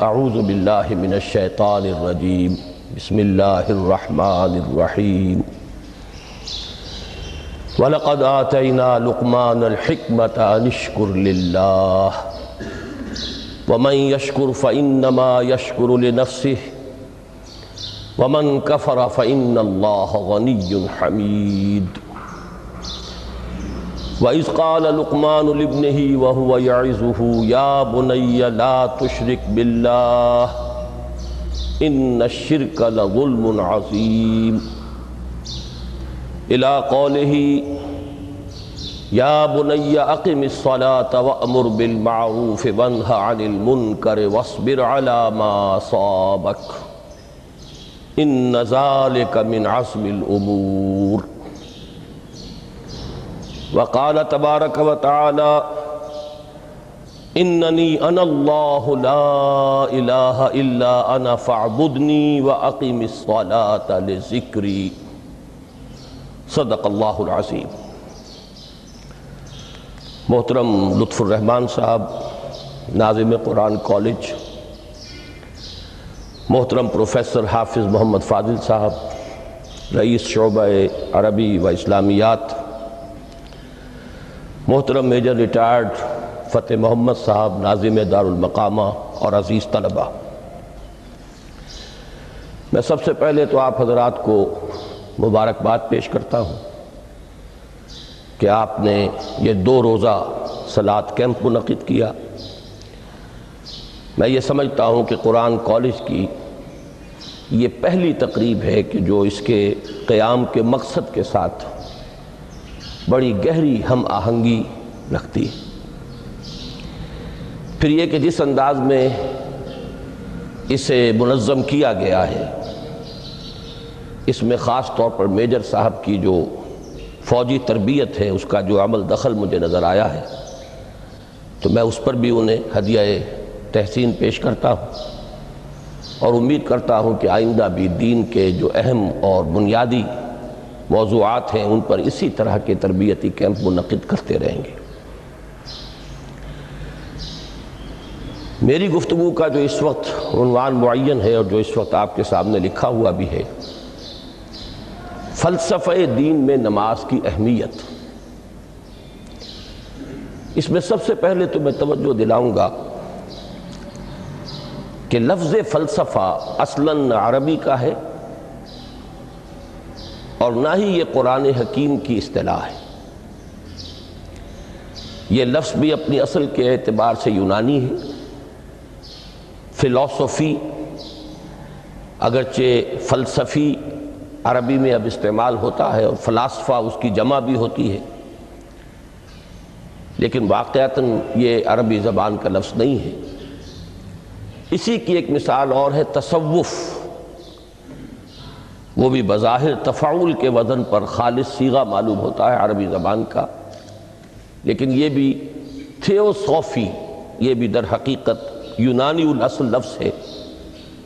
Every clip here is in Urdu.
اعوذ باللہ من الشیطان الرجیم بسم اللہ الرحمن الرحیم وَلَقَدْ آتَيْنَا لُقْمَانَ الْحِكْمَةَ أَنِ اشْكُرْ لِلَّهِ وَمَنْ يَشْكُرْ فَإِنَّمَا يَشْكُرُ لِنَفْسِهِ وَمَنْ كَفَرَ فَإِنَّ اللَّهَ غَنِيٌّ حَمِيدٌ وَإِذْ قَالَ لُقْمَانُ لِابْنِهِ وَهُوَ يَعِظُهُ يَا بُنَيَّ لَا تُشْرِكْ بِاللَّهِ إِنَّ الشِّرْكَ لَظُلْمٌ عَظِيمٌ إِلَى قَوْلِهِ يَا بُنَيَّ أَقِمِ الصَّلَاةَ وَأْمُرْ بِالْمَعْرُوفِ وَانْهَ عَنِ الْمُنْكَرِ وَاصْبِرْ عَلَى مَا أَصَابَكَ إِنَّ ذَلِكَ مِنْ عَزْمِ الْأُمُورِ وقال تبارک و تعالی اننی انا اللہ لا الہ الا انا فاعبدنی واقم الصلاۃ لذکری صدق اللہ العظیم۔ محترم لطف الرحمان صاحب ناظم قرآن کالج، محترم پروفیسر حافظ محمد فاضل صاحب رئیس شعبہ عربی و اسلامیات، محترم میجر ریٹائرڈ فتح محمد صاحب ناظم دارالمقامہ اور عزیز طلبہ، میں سب سے پہلے تو آپ حضرات کو مبارکباد پیش کرتا ہوں کہ آپ نے یہ 2 روزہ صلاۃ کیمپ منعقد کیا۔ میں یہ سمجھتا ہوں کہ قرآن کالج کی یہ پہلی تقریب ہے کہ جو اس کے قیام کے مقصد کے ساتھ بڑی گہری ہم آہنگی رکھتی ہے۔ پھر یہ کہ جس انداز میں اسے منظم کیا گیا ہے، اس میں خاص طور پر میجر صاحب کی جو فوجی تربیت ہے اس کا جو عمل دخل مجھے نظر آیا ہے، تو میں اس پر بھی انہیں ہدیہ تحسین پیش کرتا ہوں اور امید کرتا ہوں کہ آئندہ بھی دین کے جو اہم اور بنیادی موضوعات ہیں ان پر اسی طرح کے تربیتی کیمپ منعقد کرتے رہیں گے۔ میری گفتگو کا جو اس وقت عنوان معین ہے اور جو اس وقت آپ کے سامنے لکھا ہوا بھی ہے، فلسفہ دین میں نماز کی اہمیت۔ اس میں سب سے پہلے تو میں توجہ دلاؤں گا کہ لفظ فلسفہ اصلاً عربی کا ہے اور نہ ہی یہ قرآن حکیم کی اصطلاح ہے۔ یہ لفظ بھی اپنی اصل کے اعتبار سے یونانی ہے۔ فلسفی اگرچہ فلسفی عربی میں اب استعمال ہوتا ہے اور فلاسفہ اس کی جمع بھی ہوتی ہے، لیکن واقعتاً یہ عربی زبان کا لفظ نہیں ہے۔ اسی کی ایک مثال اور ہے تصوف، وہ بھی بظاہر تفاعل کے وزن پر خالص صیغہ معلوم ہوتا ہے عربی زبان کا، لیکن یہ بھی تھیوسوفی، یہ بھی در حقیقت یونانی الاصل لفظ ہے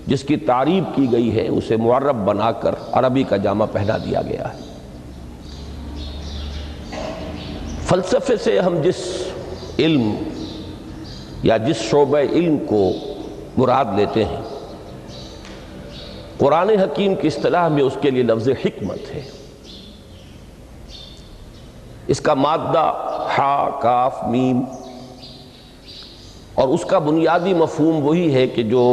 جس کی تعریب کی گئی ہے، اسے معرب بنا کر عربی کا جامہ پہنا دیا گیا ہے۔ فلسفے سے ہم جس علم یا جس شعبہ علم کو مراد لیتے ہیں، قرآن حکیم کی اصطلاح میں اس کے لیے لفظ حکمت ہے۔ اس کا مادہ ہا کاف میم، اور اس کا بنیادی مفہوم وہی ہے کہ جو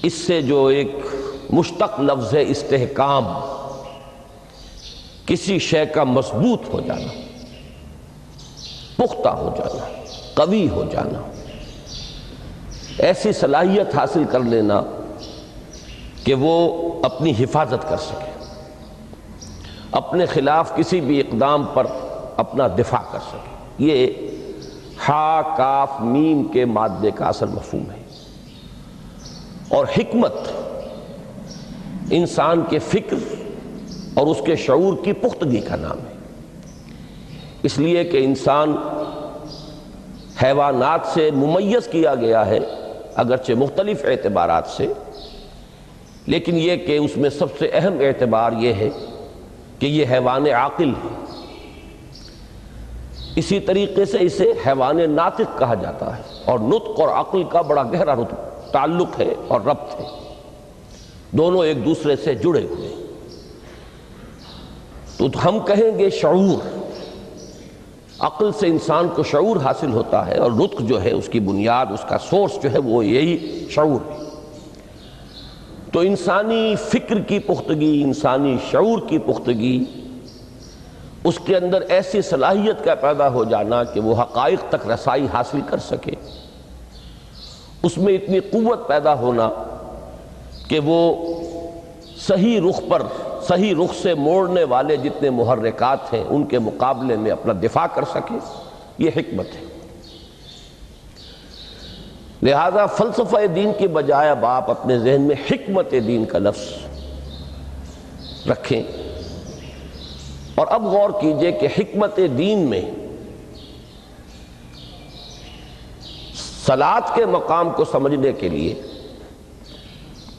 اس سے جو ایک مشتق لفظ ہے استحکام، کسی شے کا مضبوط ہو جانا، پختہ ہو جانا، قوی ہو جانا، ایسی صلاحیت حاصل کر لینا کہ وہ اپنی حفاظت کر سکے، اپنے خلاف کسی بھی اقدام پر اپنا دفاع کر سکے۔ یہ ہا کاف میم کے مادے کا اصل مفہوم ہے۔ اور حکمت انسان کے فکر اور اس کے شعور کی پختگی کا نام ہے، اس لیے کہ انسان حیوانات سے ممیز کیا گیا ہے اگرچہ مختلف اعتبارات سے، لیکن یہ کہ اس میں سب سے اہم اعتبار یہ ہے کہ یہ حیوان عاقل ہے۔ اسی طریقے سے اسے حیوان ناطق کہا جاتا ہے، اور نطق اور عقل کا بڑا گہرا تعلق ہے اور ربط ہے، دونوں ایک دوسرے سے جڑے ہوئے۔ تو ہم کہیں گے شعور، عقل سے انسان کو شعور حاصل ہوتا ہے، اور نطق جو ہے اس کی بنیاد، اس کا سورس جو ہے وہ یہی شعور ہے۔ تو انسانی فکر کی پختگی، انسانی شعور کی پختگی، اس کے اندر ایسی صلاحیت کا پیدا ہو جانا کہ وہ حقائق تک رسائی حاصل کر سکے، اس میں اتنی قوت پیدا ہونا کہ وہ صحیح رخ پر، صحیح رخ سے موڑنے والے جتنے محرکات ہیں ان کے مقابلے میں اپنا دفاع کر سکے، یہ حکمت ہے۔ لہذا فلسفہ دین کی بجائے اب آپ اپنے ذہن میں حکمت دین کا لفظ رکھیں، اور اب غور کیجئے کہ حکمت دین میں صلاۃ کے مقام کو سمجھنے کے لیے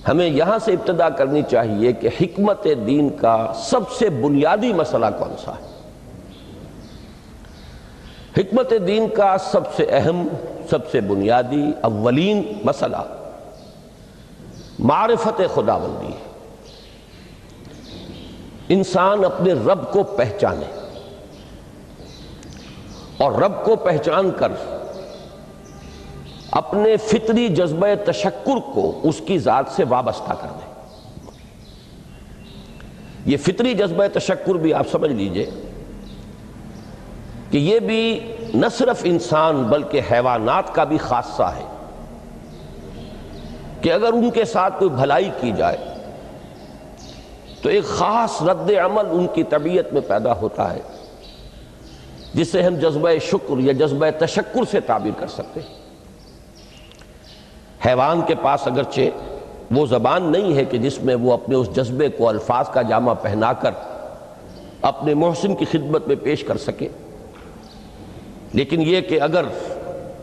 ہمیں یہاں سے ابتدا کرنی چاہیے کہ حکمت دین کا سب سے بنیادی مسئلہ کون سا ہے۔ حکمت دین کا سب سے اہم، سب سے بنیادی، اولین مسئلہ معرفت خداوندی ہے۔ انسان اپنے رب کو پہچانے، اور رب کو پہچان کر اپنے فطری جذبہ تشکر کو اس کی ذات سے وابستہ کر دیں۔ یہ فطری جذبہ تشکر بھی آپ سمجھ لیجئے کہ یہ بھی نہ صرف انسان بلکہ حیوانات کا بھی خاصہ ہے، کہ اگر ان کے ساتھ کوئی بھلائی کی جائے تو ایک خاص رد عمل ان کی طبیعت میں پیدا ہوتا ہے، جسے ہم جذبہ شکر یا جذبہ تشکر سے تعبیر کر سکتے ہیں۔ حیوان کے پاس اگرچہ وہ زبان نہیں ہے کہ جس میں وہ اپنے اس جذبے کو الفاظ کا جامہ پہنا کر اپنے محسن کی خدمت میں پیش کر سکے، لیکن یہ کہ اگر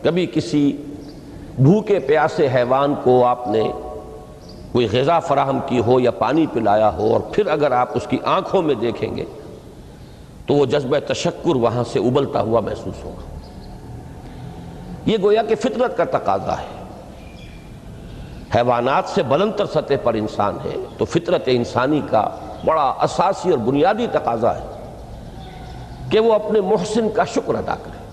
کبھی کسی بھوکے پیاسے حیوان کو آپ نے کوئی غذا فراہم کی ہو یا پانی پلایا ہو، اور پھر اگر آپ اس کی آنکھوں میں دیکھیں گے تو وہ جذبہ تشکر وہاں سے ابلتا ہوا محسوس ہوگا۔ یہ گویا کہ فطرت کا تقاضا ہے۔ حیوانات سے بلندتر سطح پر انسان ہے، تو فطرت انسانی کا بڑا اساسی اور بنیادی تقاضا ہے کہ وہ اپنے محسن کا شکر ادا کرے،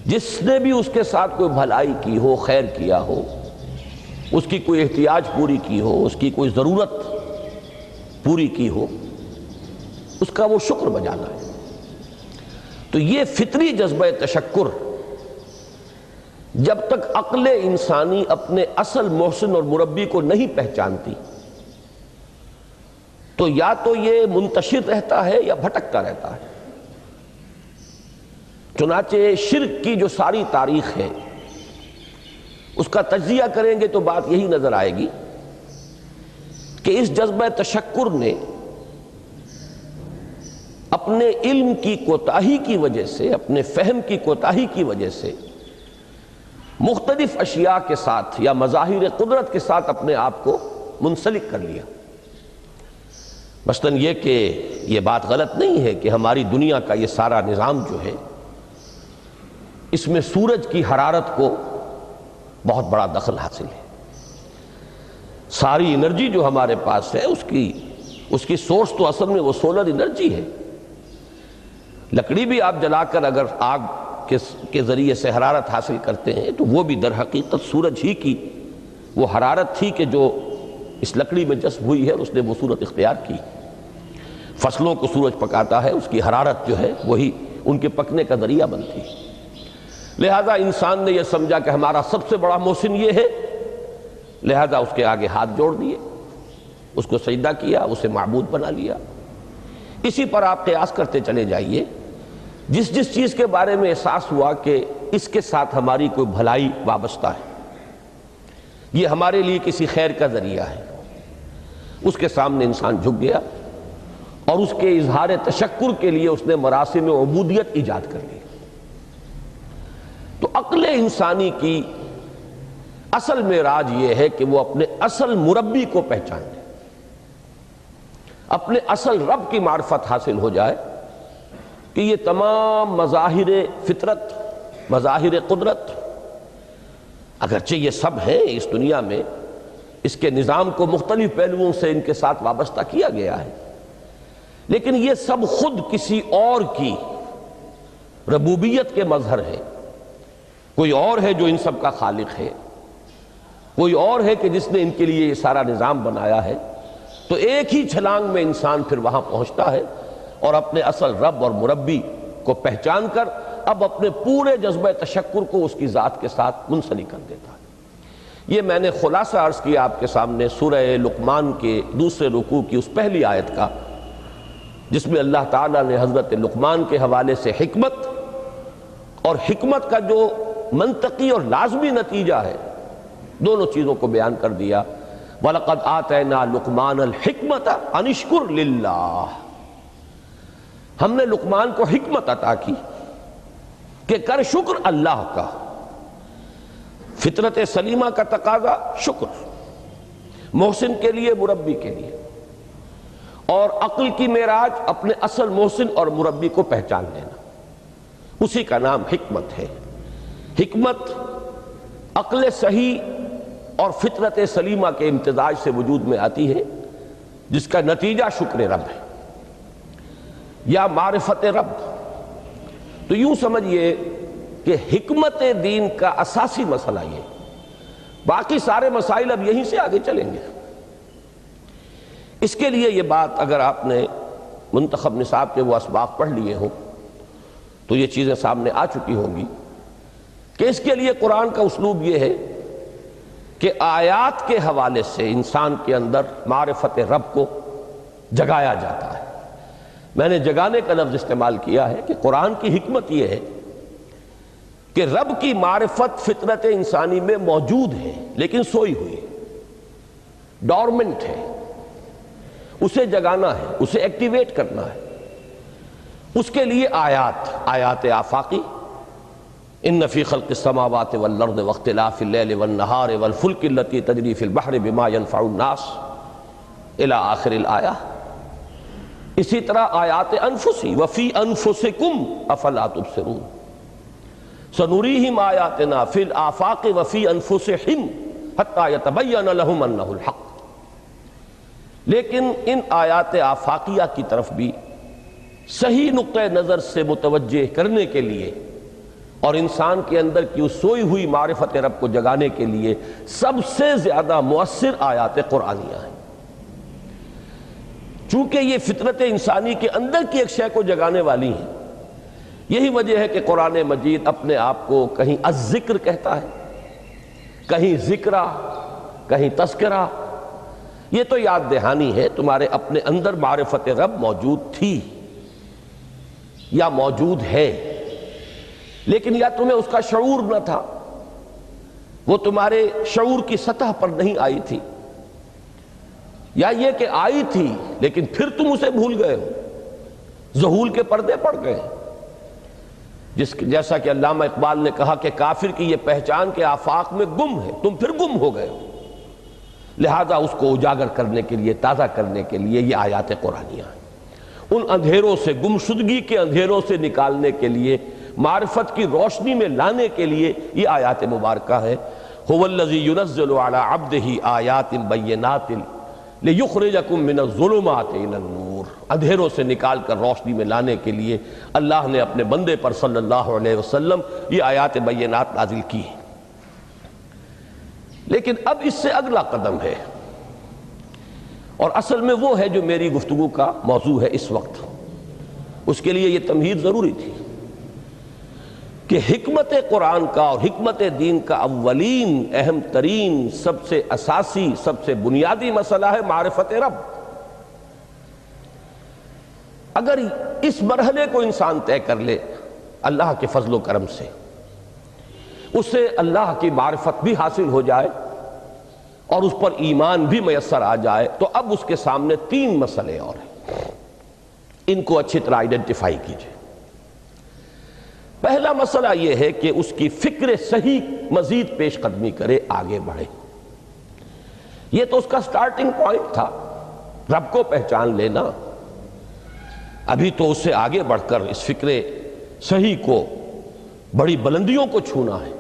جس نے بھی اس کے ساتھ کوئی بھلائی کی ہو، خیر کیا ہو، اس کی کوئی احتیاج پوری کی ہو، اس کی کوئی ضرورت پوری کی ہو، اس کا وہ شکر بجانا ہے۔ تو یہ فطری جذبہ تشکر جب تک عقل انسانی اپنے اصل محسن اور مربی کو نہیں پہچانتی تو یا تو یہ منتشر رہتا ہے یا بھٹکتا رہتا ہے۔ چنانچہ شرک کی جو ساری تاریخ ہے اس کا تجزیہ کریں گے تو بات یہی نظر آئے گی کہ اس جذبہ تشکر نے اپنے علم کی کوتاہی کی وجہ سے، اپنے فہم کی کوتاہی کی وجہ سے مختلف اشیاء کے ساتھ یا مظاہر قدرت کے ساتھ اپنے آپ کو منسلک کر لیا۔ مثلاً یہ کہ یہ بات غلط نہیں ہے کہ ہماری دنیا کا یہ سارا نظام جو ہے اس میں سورج کی حرارت کو بہت بڑا دخل حاصل ہے۔ ساری انرجی جو ہمارے پاس ہے اس کی سورس تو اصل میں وہ سولر انرجی ہے۔ لکڑی بھی آپ جلا کر اگر آگ کے ذریعے سے حرارت حاصل کرتے ہیں تو وہ بھی در حقیقت سورج ہی کی وہ حرارت تھی کہ جو اس لکڑی میں جذب ہوئی ہے اور اس نے وہ صورت اختیار کی۔ فصلوں کو سورج پکاتا ہے، اس کی حرارت جو ہے وہی ان کے پکنے کا ذریعہ بنتی ہے۔ لہذا انسان نے یہ سمجھا کہ ہمارا سب سے بڑا محسن یہ ہے، لہذا اس کے آگے ہاتھ جوڑ دیے، اس کو سجدہ کیا، اسے معبود بنا لیا۔ اسی پر آپ قیاس کرتے چلے جائیے، جس جس چیز کے بارے میں احساس ہوا کہ اس کے ساتھ ہماری کوئی بھلائی وابستہ ہے، یہ ہمارے لیے کسی خیر کا ذریعہ ہے، اس کے سامنے انسان جھک گیا اور اس کے اظہار تشکر کے لیے اس نے مراسم عبودیت ایجاد کر لی۔ تو عقل انسانی کی اصل معراج یہ ہے کہ وہ اپنے اصل مربی کو پہچانے، اپنے اصل رب کی معرفت حاصل ہو جائے، کہ یہ تمام مظاہر فطرت، مظاہر قدرت، اگرچہ یہ سب ہیں اس دنیا میں، اس کے نظام کو مختلف پہلوؤں سے ان کے ساتھ وابستہ کیا گیا ہے، لیکن یہ سب خود کسی اور کی ربوبیت کے مظہر ہے۔ کوئی اور ہے جو ان سب کا خالق ہے، کوئی اور ہے کہ جس نے ان کے لیے یہ سارا نظام بنایا ہے۔ تو ایک ہی چھلانگ میں انسان پھر وہاں پہنچتا ہے اور اپنے اصل رب اور مربی کو پہچان کر اب اپنے پورے جذبہ تشکر کو اس کی ذات کے ساتھ منسلک کر دیتا ہے۔ یہ میں نے خلاصہ عرض کیا آپ کے سامنے سورہ لقمان کے دوسرے رکوع کی اس پہلی آیت کا، جس میں اللہ تعالیٰ نے حضرت لقمان کے حوالے سے حکمت اور حکمت کا جو منطقی اور لازمی نتیجہ ہے دونوں چیزوں کو بیان کر دیا۔ وَلَقَدْ آتَيْنَا لُقْمَانَ الْحِكْمَةَ أَنِ اشْكُرْ لِلَّهِ، ہم نے لقمان کو حکمت عطا کی کہ کر شکر اللہ کا۔ فطرت سلیمہ کا تقاضا شکر، محسن کے لیے، مربی کے لیے، اور عقل کی معراج اپنے اصل محسن اور مربی کو پہچان لینا، اسی کا نام حکمت ہے۔ حکمت عقل صحیح اور فطرت سلیمہ کے امتزاج سے وجود میں آتی ہے، جس کا نتیجہ شکر رب ہے یا معرفت رب۔ تو یوں سمجھئے کہ حکمت دین کا اساسی مسئلہ یہ، باقی سارے مسائل اب یہیں سے آگے چلیں گے۔ اس کے لیے یہ بات اگر آپ نے منتخب نصاب کے وہ اسباق پڑھ لیے ہوں تو یہ چیزیں سامنے آ چکی ہوں گی کہ اس کے لیے قرآن کا اسلوب یہ ہے کہ آیات کے حوالے سے انسان کے اندر معرفت رب کو جگایا جاتا ہے۔ میں نے جگانے کا لفظ استعمال کیا ہے کہ قرآن کی حکمت یہ ہے کہ رب کی معرفت فطرت انسانی میں موجود ہے لیکن سوئی ہوئی ہے، ڈورمنٹ ہے، اسے جگانا ہے، اسے ایکٹیویٹ کرنا ہے۔ اس کے لیے آیات آفاقی، ان فی خلق السماوات والارض واختلاف اللیل والنہار والفلک التی تجری فی البحر بما ینفع الناس الی آخر الآیہ۔ اسی طرح آیات انفسی، وفی انفسکم افلا تبصرون، سنریہم آیاتنا فی الآفاق وفی انفسہم حتی یتبین لہم انہ الحق۔ لیکن ان آیات آفاقیہ کی طرف بھی صحیح نقطہ نظر سے متوجہ کرنے کے لیے اور انسان کے اندر کی اس سوئی ہوئی معرفت رب کو جگانے کے لیے سب سے زیادہ مؤثر آیات قرآنیہ ہیں۔ چونکہ یہ فطرت انسانی کے اندر کی ایک شے کو جگانے والی ہیں، یہی وجہ ہے کہ قرآن مجید اپنے آپ کو کہیں الذکر کہتا ہے، کہیں ذکرہ، کہیں تذکرہ۔ یہ تو یاد دہانی ہے، تمہارے اپنے اندر معرفت رب موجود تھی یا موجود ہے، لیکن یا تمہیں اس کا شعور نہ تھا، وہ تمہارے شعور کی سطح پر نہیں آئی تھی، یا یہ کہ آئی تھی لیکن پھر تم اسے بھول گئے ہو، ذہول کے پردے پڑ گئے۔ جیسا کہ علامہ اقبال نے کہا کہ کافر کی یہ پہچان کے آفاق میں گم ہے، تم پھر گم ہو گئے ہو۔ لہذا اس کو اجاگر کرنے کے لیے، تازہ کرنے کے لیے یہ آیات قرآنیہ ہیں۔ ان اندھیروں سے، گمشدگی کے اندھیروں سے نکالنے کے لیے، معرفت کی روشنی میں لانے کے لیے یہ آیات مبارکہ ہے۔ هو الذی ينزل على عبده آیات بینات لیخرجکم من الظلمات الی النور، اندھیروں سے نکال کر روشنی میں لانے کے لیے اللہ نے اپنے بندے پر صلی اللہ علیہ وسلم یہ آیات بینات نازل کی ہیں۔ لیکن اب اس سے اگلا قدم ہے، اور اصل میں وہ ہے جو میری گفتگو کا موضوع ہے اس وقت۔ اس کے لیے یہ تمہید ضروری تھی کہ حکمت قرآن کا اور حکمت دین کا اولین، اہم ترین، سب سے اساسی، سب سے بنیادی مسئلہ ہے معرفت رب۔ اگر اس مرحلے کو انسان طے کر لے اللہ کے فضل و کرم سے، اسے اللہ کی معرفت بھی حاصل ہو جائے اور اس پر ایمان بھی میسر آ جائے، تو اب اس کے سامنے تین مسئلے اور ہیں، ان کو اچھی طرح آئیڈینٹیفائی کیجئے۔ پہلا مسئلہ یہ ہے کہ اس کی فکر صحیح مزید پیش قدمی کرے، آگے بڑھے۔ یہ تو اس کا سٹارٹنگ پوائنٹ تھا، رب کو پہچان لینا۔ ابھی تو اس سے آگے بڑھ کر اس فکر صحیح کو بڑی بلندیوں کو چھونا ہے.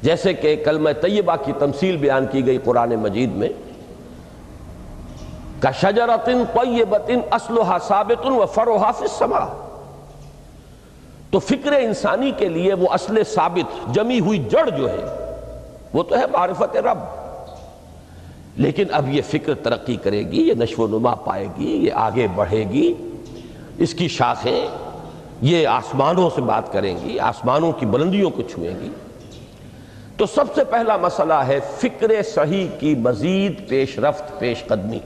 جیسے کہ کلمہ طیبہ کی تمثیل بیان کی گئی قرآن مجید میں، کَشَجَرَةٍ طَیِّبَةٍ أَصْلُهَا ثَابِتٌ وَفَرْعُهَا فِي السَّمَاءِ. تو فکر انسانی کے لیے وہ اصل ثابت جمی ہوئی جڑ جو ہے وہ تو ہے معرفت رب، لیکن اب یہ فکر ترقی کرے گی، یہ نشو و نما پائے گی، یہ آگے بڑھے گی، اس کی شاخیں یہ آسمانوں سے بات کریں گی، آسمانوں کی بلندیوں کو چھوئیں گی. تو سب سے پہلا مسئلہ ہے فکر صحیح کی مزید پیش رفت، پیش قدمی.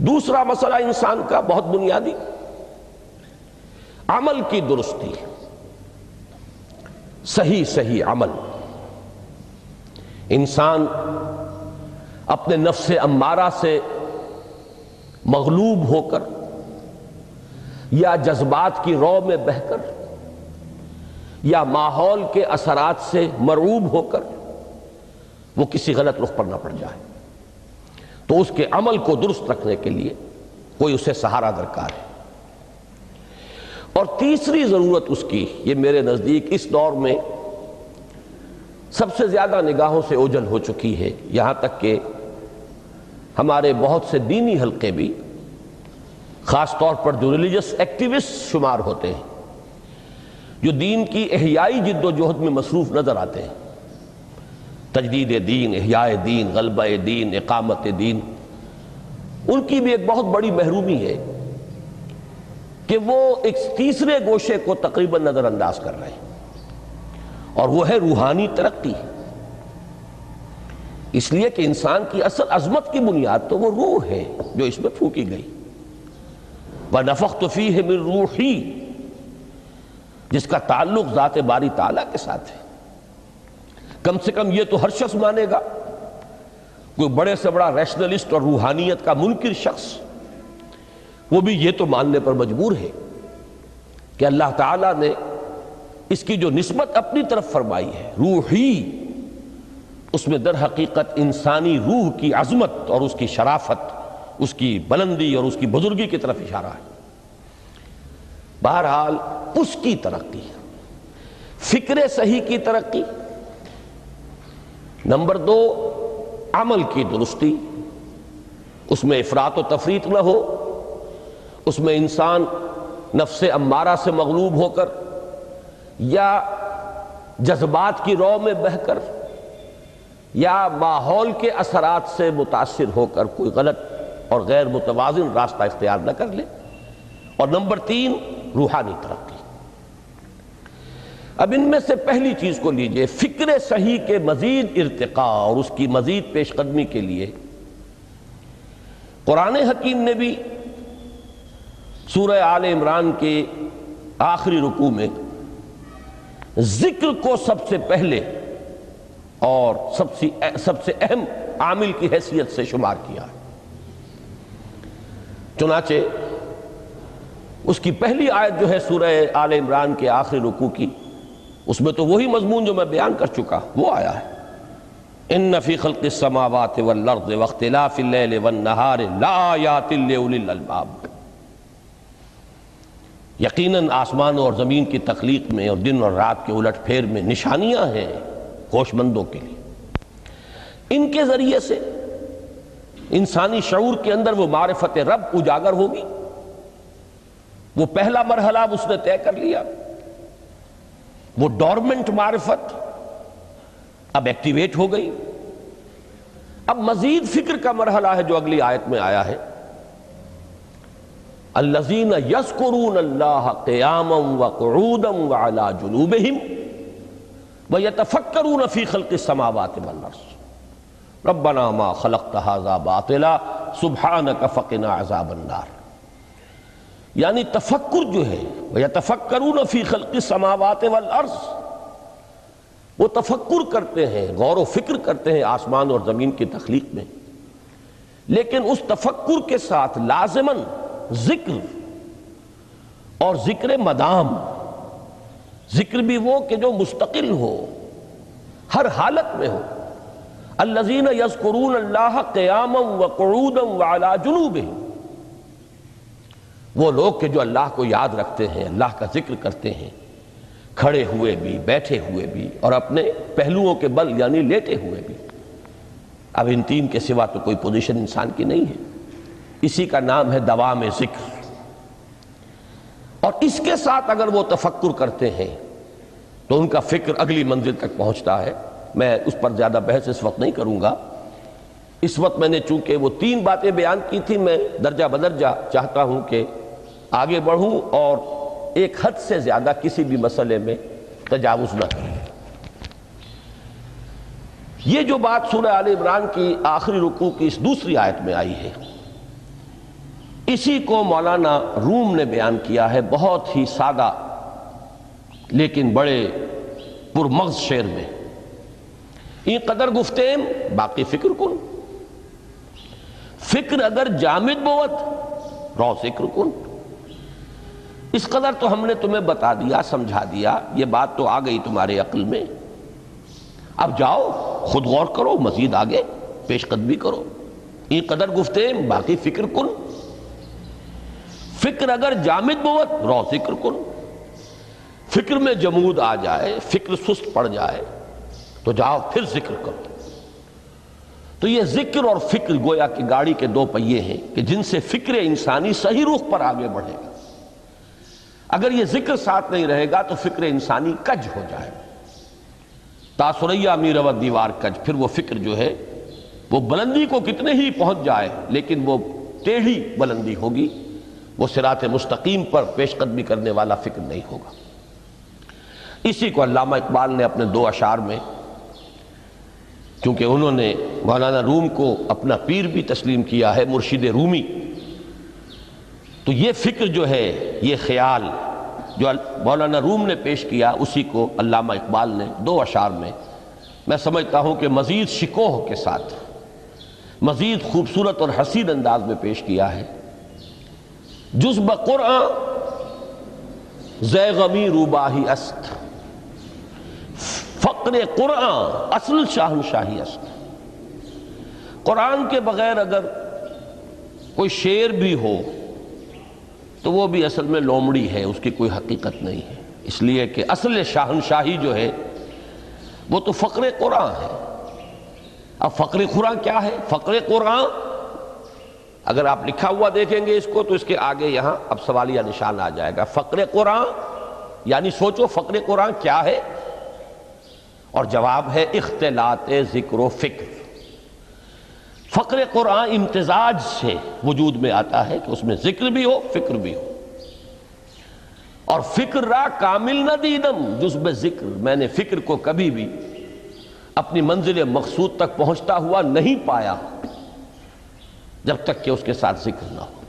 دوسرا مسئلہ انسان کا بہت بنیادی، عمل کی درستی، صحیح عمل. انسان اپنے نفس امارہ سے مغلوب ہو کر یا جذبات کی رو میں بہہ کر یا ماحول کے اثرات سے مرعوب ہو کر وہ کسی غلط رخ پر نہ پڑ جائے، تو اس کے عمل کو درست رکھنے کے لیے کوئی اسے سہارا درکار ہے. اور تیسری ضرورت اس کی، یہ میرے نزدیک اس دور میں سب سے زیادہ نگاہوں سے اوجھل ہو چکی ہے، یہاں تک کہ ہمارے بہت سے دینی حلقے بھی خاص طور پر جو ریلیجس ایکٹیوسٹ شمار ہوتے ہیں، جو دین کی احیائی جد و جہد میں مصروف نظر آتے ہیں، تجدید دین، احیاء دین، غلبہ دین، اقامت دین، ان کی بھی ایک بہت بڑی محرومی ہے کہ وہ ایک تیسرے گوشے کو تقریباً نظر انداز کر رہے ہیں، اور وہ ہے روحانی ترقی. اس لیے کہ انسان کی اصل عظمت کی بنیاد تو وہ روح ہے جو اس میں پھونکی گئی. وَنَفَخْتُ فِيهِ مِن رُوحِي، جس کا تعلق ذات باری تعالیٰ کے ساتھ ہے. کم سے کم یہ تو ہر شخص مانے گا، کوئی بڑے سے بڑا ریشنلسٹ اور روحانیت کا منکر شخص وہ بھی یہ تو ماننے پر مجبور ہے کہ اللہ تعالیٰ نے اس کی جو نسبت اپنی طرف فرمائی ہے روحی، اس میں در حقیقت انسانی روح کی عظمت اور اس کی شرافت، اس کی بلندی اور اس کی بزرگی کی طرف اشارہ ہے. بہرحال اس کی ترقی، فکر صحیح کی ترقی. نمبر 2، عمل کی درستی، اس میں افراط و تفریط نہ ہو، اس میں انسان نفس امارہ سے مغلوب ہو کر یا جذبات کی رو میں بہہ کر یا ماحول کے اثرات سے متاثر ہو کر کوئی غلط اور غیر متوازن راستہ اختیار نہ کر لے. اور نمبر 3، روحانی ترقی. اب ان میں سے پہلی چیز کو لیجئے، فکر صحیح کے مزید ارتقاء اور اس کی مزید پیش قدمی کے لیے قرآن حکیم نے بھی سورہ آل عمران کے آخری رکوع میں ذکر کو سب سے پہلے اور سب سے اہم عامل کی حیثیت سے شمار کیا ہے. چنانچہ اس کی پہلی آیت جو ہے سورہ آل عمران کے آخری رکوع کی، اس میں تو وہی مضمون جو میں بیان کر چکا وہ آیا ہے، ان فی خلق السماوات والارض واختلاف اللیل والنہار لآیات لأولی الالباب. یقیناً آسمانوں اور زمین کی تخلیق میں اور دن اور رات کے الٹ پھیر میں نشانیاں ہیں ہوش مندوں کے لیے. ان کے ذریعے سے انسانی شعور کے اندر وہ معرفت رب اجاگر ہوگی. وہ پہلا مرحلہ اس نے طے کر لیا، وہ ڈورمنٹ معرفت اب ایکٹیویٹ ہو گئی. اب مزید فکر کا مرحلہ ہے جو اگلی آیت میں آیا ہے، الذین یذکرون اللہ قیاما وقعودا وعلی جنوبہم ویتفکرون فی خلق السماوات والارض ربنا ما خلقت ھذا باطلا سبحانک فقنا عذاب النار. یعنی تفکر جو ہے، ویتفکرون فی خلق السماوات والارض، وہ تفکر کرتے ہیں، غور و فکر کرتے ہیں آسمان اور زمین کی تخلیق میں، لیکن اس تفکر کے ساتھ لازماً ذکر، اور ذکر مدام، ذکر بھی وہ کہ جو مستقل ہو، ہر حالت میں ہو. الذین یذکرون اللہ قیاما وقعودا وعلی جنوبہم، وہ لوگ کہ جو اللہ کو یاد رکھتے ہیں، اللہ کا ذکر کرتے ہیں، کھڑے ہوئے بھی، بیٹھے ہوئے بھی، اور اپنے پہلوؤں کے بل یعنی لیٹے ہوئے بھی۔ اب ان تین کے سوا تو کوئی پوزیشن انسان کی نہیں ہے، اسی کا نام ہے دوام ذکر۔ اور اس کے ساتھ اگر وہ تفکر کرتے ہیں تو ان کا فکر اگلی منزل تک پہنچتا ہے۔ میں اس پر زیادہ بحث اس وقت نہیں کروں گا۔ اس وقت میں نے چونکہ وہ تین باتیں بیان کی تھی، میں درجہ بدرجہ چاہتا ہوں کہ آگے بڑھوں اور ایک حد سے زیادہ کسی بھی مسئلے میں تجاوز نہ کریں۔ یہ جو بات سورہ آل عمران کی آخری رکوع کی اس دوسری آیت میں آئی ہے، اسی کو مولانا روم نے بیان کیا ہے بہت ہی سادہ لیکن بڑے پرمغز شعر میں۔ این قدر گفتیم باقی فکر کن، فکر اگر جامد بوت رو ذکر کن۔ اس قدر تو ہم نے تمہیں بتا دیا، سمجھا دیا، یہ بات تو آ گئی تمہارے عقل میں، اب جاؤ خود غور کرو، مزید آگے پیش قدمی کرو۔ این قدر گفتیم باقی فکر کن، فکر اگر جامد بوت رو ذکر کن۔ فکر میں جمود آ جائے، فکر سست پڑ جائے تو جاؤ پھر ذکر کرو۔ تو یہ ذکر اور فکر گویا کہ گاڑی کے دو پہیے ہیں کہ جن سے فکر انسانی صحیح رخ پر آگے بڑھے گا۔ اگر یہ ذکر ساتھ نہیں رہے گا تو فکر انسانی کج ہو جائے گا۔ تاثریا میرود دیوار کج، پھر وہ فکر جو ہے وہ بلندی کو کتنے ہی پہنچ جائے لیکن وہ ٹیڑھی بلندی ہوگی، وہ صراط مستقیم پر پیش قدمی کرنے والا فکر نہیں ہوگا۔ اسی کو علامہ اقبال نے اپنے دو اشعار میں، چونکہ انہوں نے مولانا روم کو اپنا پیر بھی تسلیم کیا ہے، مرشد رومی، تو یہ فکر جو ہے، یہ خیال جو مولانا روم نے پیش کیا، اسی کو علامہ اقبال نے دو اشعار میں میں سمجھتا ہوں کہ مزید شکوہ کے ساتھ، مزید خوبصورت اور حسین انداز میں پیش کیا ہے۔ جز بقرآن زیغمی روباہی است، فقر قرآن اصل شاہنشاہی است۔ قرآن کے بغیر اگر کوئی شعر بھی ہو تو وہ بھی اصل میں لومڑی ہے، اس کی کوئی حقیقت نہیں ہے، اس لیے کہ اصل شاہنشاہی جو ہے وہ تو فقر قرآن ہے۔ اب فقر قرآن کیا ہے؟ فقر قرآن اگر آپ لکھا ہوا دیکھیں گے اس کو تو اس کے آگے یہاں اب سوالیہ نشان آ جائے گا۔ فقر قرآن یعنی سوچو فقر قرآن کیا ہے، اور جواب ہے اختلاط ذکر و فکر۔ فقر قرآن امتزاج سے وجود میں آتا ہے کہ اس میں ذکر بھی ہو، فکر بھی ہو۔ اور فکر را کامل نہ دیدم جز بے ذکر، میں نے فکر کو کبھی بھی اپنی منزل مقصود تک پہنچتا ہوا نہیں پایا جب تک کہ اس کے ساتھ ذکر نہ ہو۔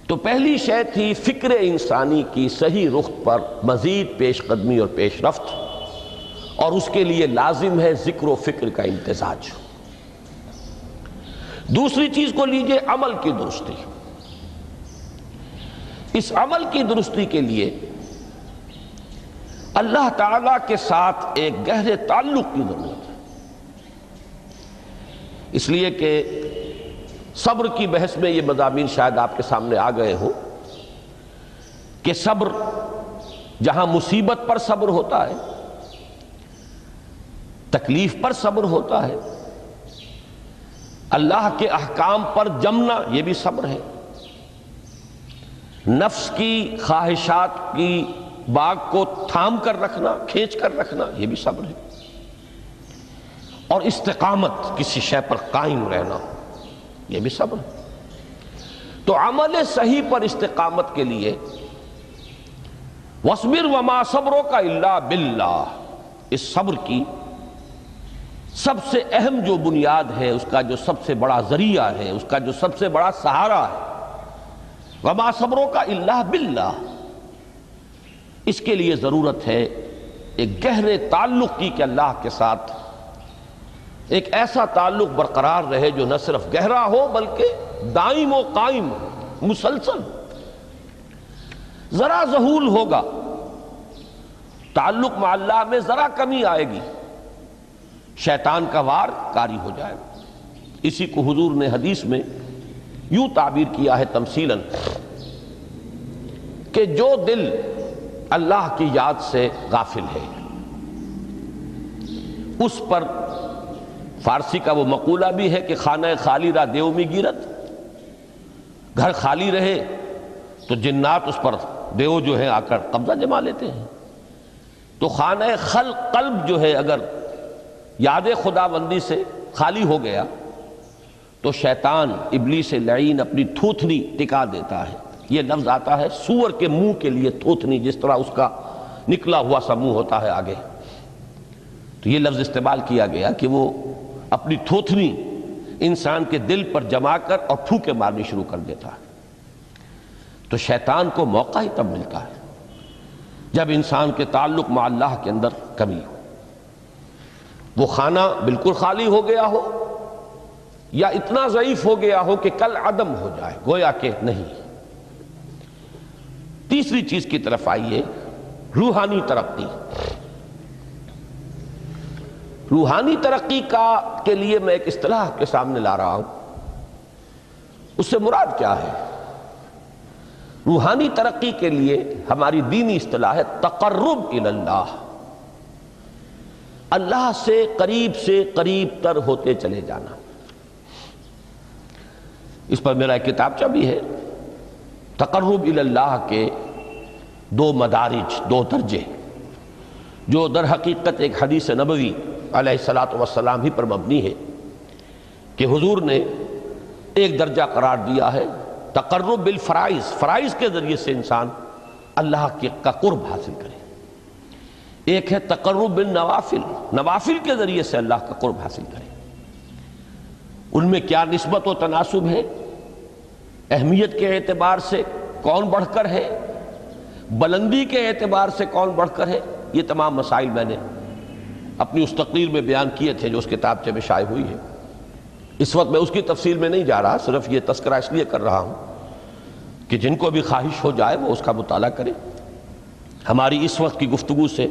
تو پہلی شے تھی فکر انسانی کی صحیح رخ پر مزید پیش قدمی اور پیش رفت، اور اس کے لیے لازم ہے ذکر و فکر کا امتزاج۔ دوسری چیز کو لیجئے عمل کی درستی۔ اس عمل کی درستی کے لیے اللہ تعالیٰ کے ساتھ ایک گہرے تعلق کی ضرورت ہے، اس لیے کہ صبر کی بحث میں یہ مضامین شاید آپ کے سامنے آ گئے ہوں کہ صبر، جہاں مصیبت پر صبر ہوتا ہے، تکلیف پر صبر ہوتا ہے، اللہ کے احکام پر جمنا یہ بھی صبر ہے، نفس کی خواہشات کی باغ کو تھام کر رکھنا، کھینچ کر رکھنا یہ بھی صبر ہے، اور استقامت کسی شے پر قائم رہنا یہ بھی صبر ہے۔ تو عمل صحیح پر استقامت کے لیے وَاصْبِرْ وَمَا صَبْرُكَ إِلَّا بِاللَّهِ، اس صبر کی سب سے اہم جو بنیاد ہے، اس کا جو سب سے بڑا ذریعہ ہے، اس کا جو سب سے بڑا سہارا ہے، وَمَا صَبْرُكَ إِلَّا بِاللَّهِ، اس کے لیے ضرورت ہے ایک گہرے تعلق کی کہ اللہ کے ساتھ ایک ایسا تعلق برقرار رہے جو نہ صرف گہرا ہو بلکہ دائم و قائم ہو، مسلسل۔ ذرا ذہول ہوگا تعلق مع اللہ میں، ذرا کمی آئے گی، شیطان کا وار کاری ہو جائے گا۔ اسی کو حضور نے حدیث میں یوں تعبیر کیا ہے تمثیلاً کہ جو دل اللہ کی یاد سے غافل ہے اس پر فارسی کا وہ مقولہ بھی ہے کہ خانہ خالی را دیو می گیرت، گھر خالی رہے تو جنات اس پر دیو جو ہے آ کر قبضہ جما لیتے ہیں۔ تو خانہ قلب جو ہے اگر یاد خدا بندی سے خالی ہو گیا تو شیطان ابلیس لعین اپنی تھوتنی ٹکا دیتا ہے۔ یہ لفظ آتا ہے سور کے منہ کے لیے تھوتنی، جس طرح اس کا نکلا ہوا سا منہ ہوتا ہے آگے، تو یہ لفظ استعمال کیا گیا کہ وہ اپنی تھوتنی انسان کے دل پر جما کر اور پھوکے مارنی شروع کر دیتا ہے۔ تو شیطان کو موقع ہی تب ملتا ہے جب انسان کے تعلق مع اللہ کے اندر کمی ہو، وہ خانہ بالکل خالی ہو گیا ہو یا اتنا ضعیف ہو گیا ہو کہ کل عدم ہو جائے، گویا کہ نہیں۔ تیسری چیز کی طرف آئیے، روحانی ترقی۔ روحانی ترقی کے لیے میں ایک اصطلاح آپ کے سامنے لا رہا ہوں، اس سے مراد کیا ہے؟ روحانی ترقی کے لیے ہماری دینی اصطلاح ہے تقرب الی اللہ، اللہ سے قریب تر ہوتے چلے جانا۔ اس پر میرا ایک کتابچہ بھی ہے، تقرب الی اللہ کے دو مدارج، دو درجے، جو در حقیقت ایک حدیث نبوی علیہ الصلاۃ والسلام ہی پر مبنی ہے کہ حضور نے ایک درجہ قرار دیا ہے تقرب بالفرائض، فرائض کے ذریعے سے انسان اللہ کا قرب حاصل کرے۔ ایک ہے تقرب بالنوافل، نوافل کے ذریعے سے اللہ کا قرب حاصل کرے۔ ان میں کیا نسبت و تناسب ہے، اہمیت کے اعتبار سے کون بڑھ کر ہے، بلندی کے اعتبار سے کون بڑھ کر ہے، یہ تمام مسائل میں نے اپنی اس تقریر میں بیان کیے تھے جو اس کتابچے میں شائع ہوئی ہے۔ اس وقت میں اس کی تفصیل میں نہیں جا رہا، صرف یہ تذکرہ اس لیے کر رہا ہوں کہ جن کو بھی خواہش ہو جائے وہ اس کا مطالعہ کرے۔ ہماری اس وقت کی گفتگو سے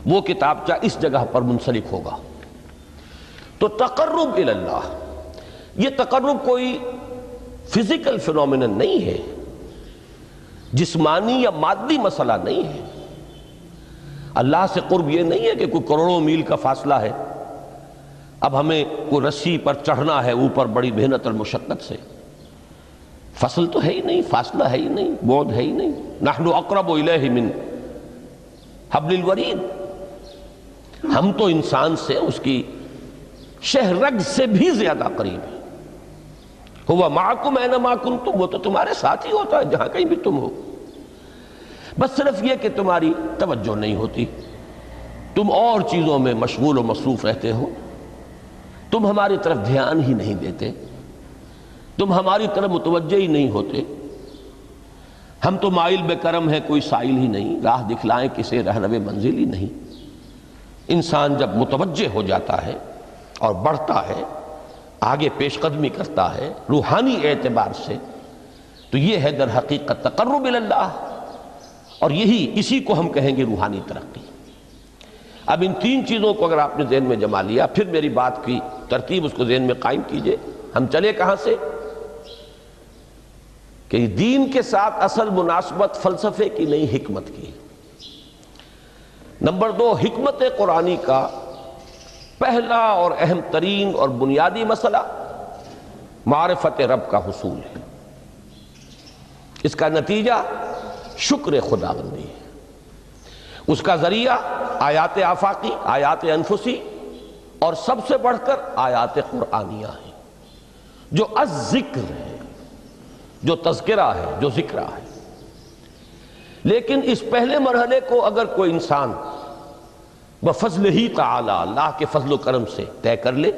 وہ کتابچہ اس جگہ پر منسلک ہوگا۔ تو تقرب الی اللہ، یہ تقرب کوئی فزیکل فینومینن نہیں ہے، جسمانی یا مادی مسئلہ نہیں ہے۔ اللہ سے قرب یہ نہیں ہے کہ کوئی کروڑوں میل کا فاصلہ ہے، اب ہمیں کوئی رسی پر چڑھنا ہے اوپر بڑی محنت اور مشقت سے۔ فصل تو ہے ہی نہیں، فاصلہ ہے ہی نہیں، بعد ہے ہی نہیں۔ نحن اقرب الیہ من حبل الورید، ہم تو انسان سے اس کی شہرگ سے بھی زیادہ قریب ہیں۔ ہوا معکم اینما کنتم، وہ تو تمہارے ساتھ ہی ہوتا ہے جہاں کہیں بھی تم ہو، بس صرف یہ کہ تمہاری توجہ نہیں ہوتی، تم اور چیزوں میں مشغول و مصروف رہتے ہو، تم ہماری طرف دھیان ہی نہیں دیتے، تم ہماری طرف متوجہ ہی نہیں ہوتے۔ ہم تو مائل بے کرم ہے، کوئی سائل ہی نہیں، راہ دکھلائیں کسے رہنو منزل ہی نہیں۔ انسان جب متوجہ ہو جاتا ہے اور بڑھتا ہے، آگے پیش قدمی کرتا ہے روحانی اعتبار سے، تو یہ ہے در حقیقت تقرب الی اللہ، اور اسی کو ہم کہیں گے روحانی ترقی۔ اب ان تین چیزوں کو اگر آپ نے ذہن میں جما لیا، پھر میری بات کی ترتیب اس کو ذہن میں قائم کیجئے۔ ہم چلے کہاں سے کہ دین کے ساتھ اصل مناسبت فلسفے کی نہیں، حکمت کی۔ نمبر 2، حکمت قرآنی کا پہلا اور اہم ترین اور بنیادی مسئلہ معرفت رب کا حصول ہے۔ اس کا نتیجہ شکر خداوندی ہے، اس کا ذریعہ آیات آفاقی، آیات انفسی، اور سب سے بڑھ کر آیات قرآنیہ ہیں جو الذکر ہے، جو تذکرہ ہے، جو ذکرہ ہے۔ لیکن اس پہلے مرحلے کو اگر کوئی انسان بفضل ہی تعالی، اللہ کے فضل و کرم سے طے کر لے،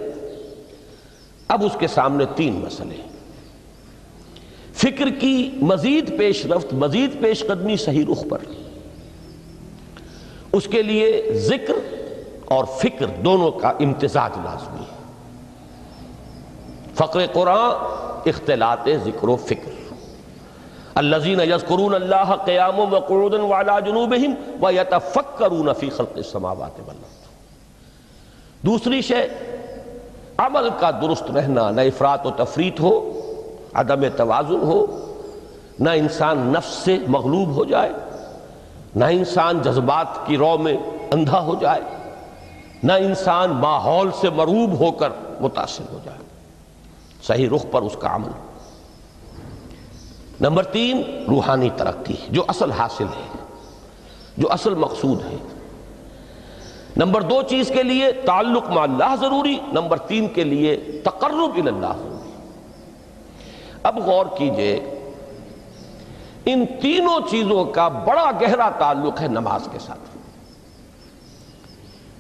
اب اس کے سامنے تین مسئلے ہیں۔ فکر کی مزید پیش رفت، مزید پیش قدمی صحیح رخ پر، اس کے لیے ذکر اور فکر دونوں کا امتزاج لازمی ہے۔ فقر قرآن اختلاط ذکر و فکر۔ الذین یذکرون اللہ قیاما وقعودا وعلی جنوبہم ویتفکرون فی خلق السماوات والارض۔ دوسری شے عمل کا درست رہنا، نہ افراط و تفریط ہو، عدم توازن ہو، نہ انسان نفس سے مغلوب ہو جائے، نہ انسان جذبات کی رو میں اندھا ہو جائے، نہ انسان ماحول سے مرعوب ہو کر متاثر ہو جائے، صحیح رخ پر اس کا عمل۔ نمبر 3، روحانی ترقی، جو اصل حاصل ہے، جو اصل مقصود ہے۔ نمبر 2 چیز کے لیے تعلق مع اللہ ضروری، نمبر 3 کے لیے تقرب الی اللہ ضروری۔ اب غور کیجئے، ان تینوں چیزوں کا بڑا گہرا تعلق ہے نماز کے ساتھ۔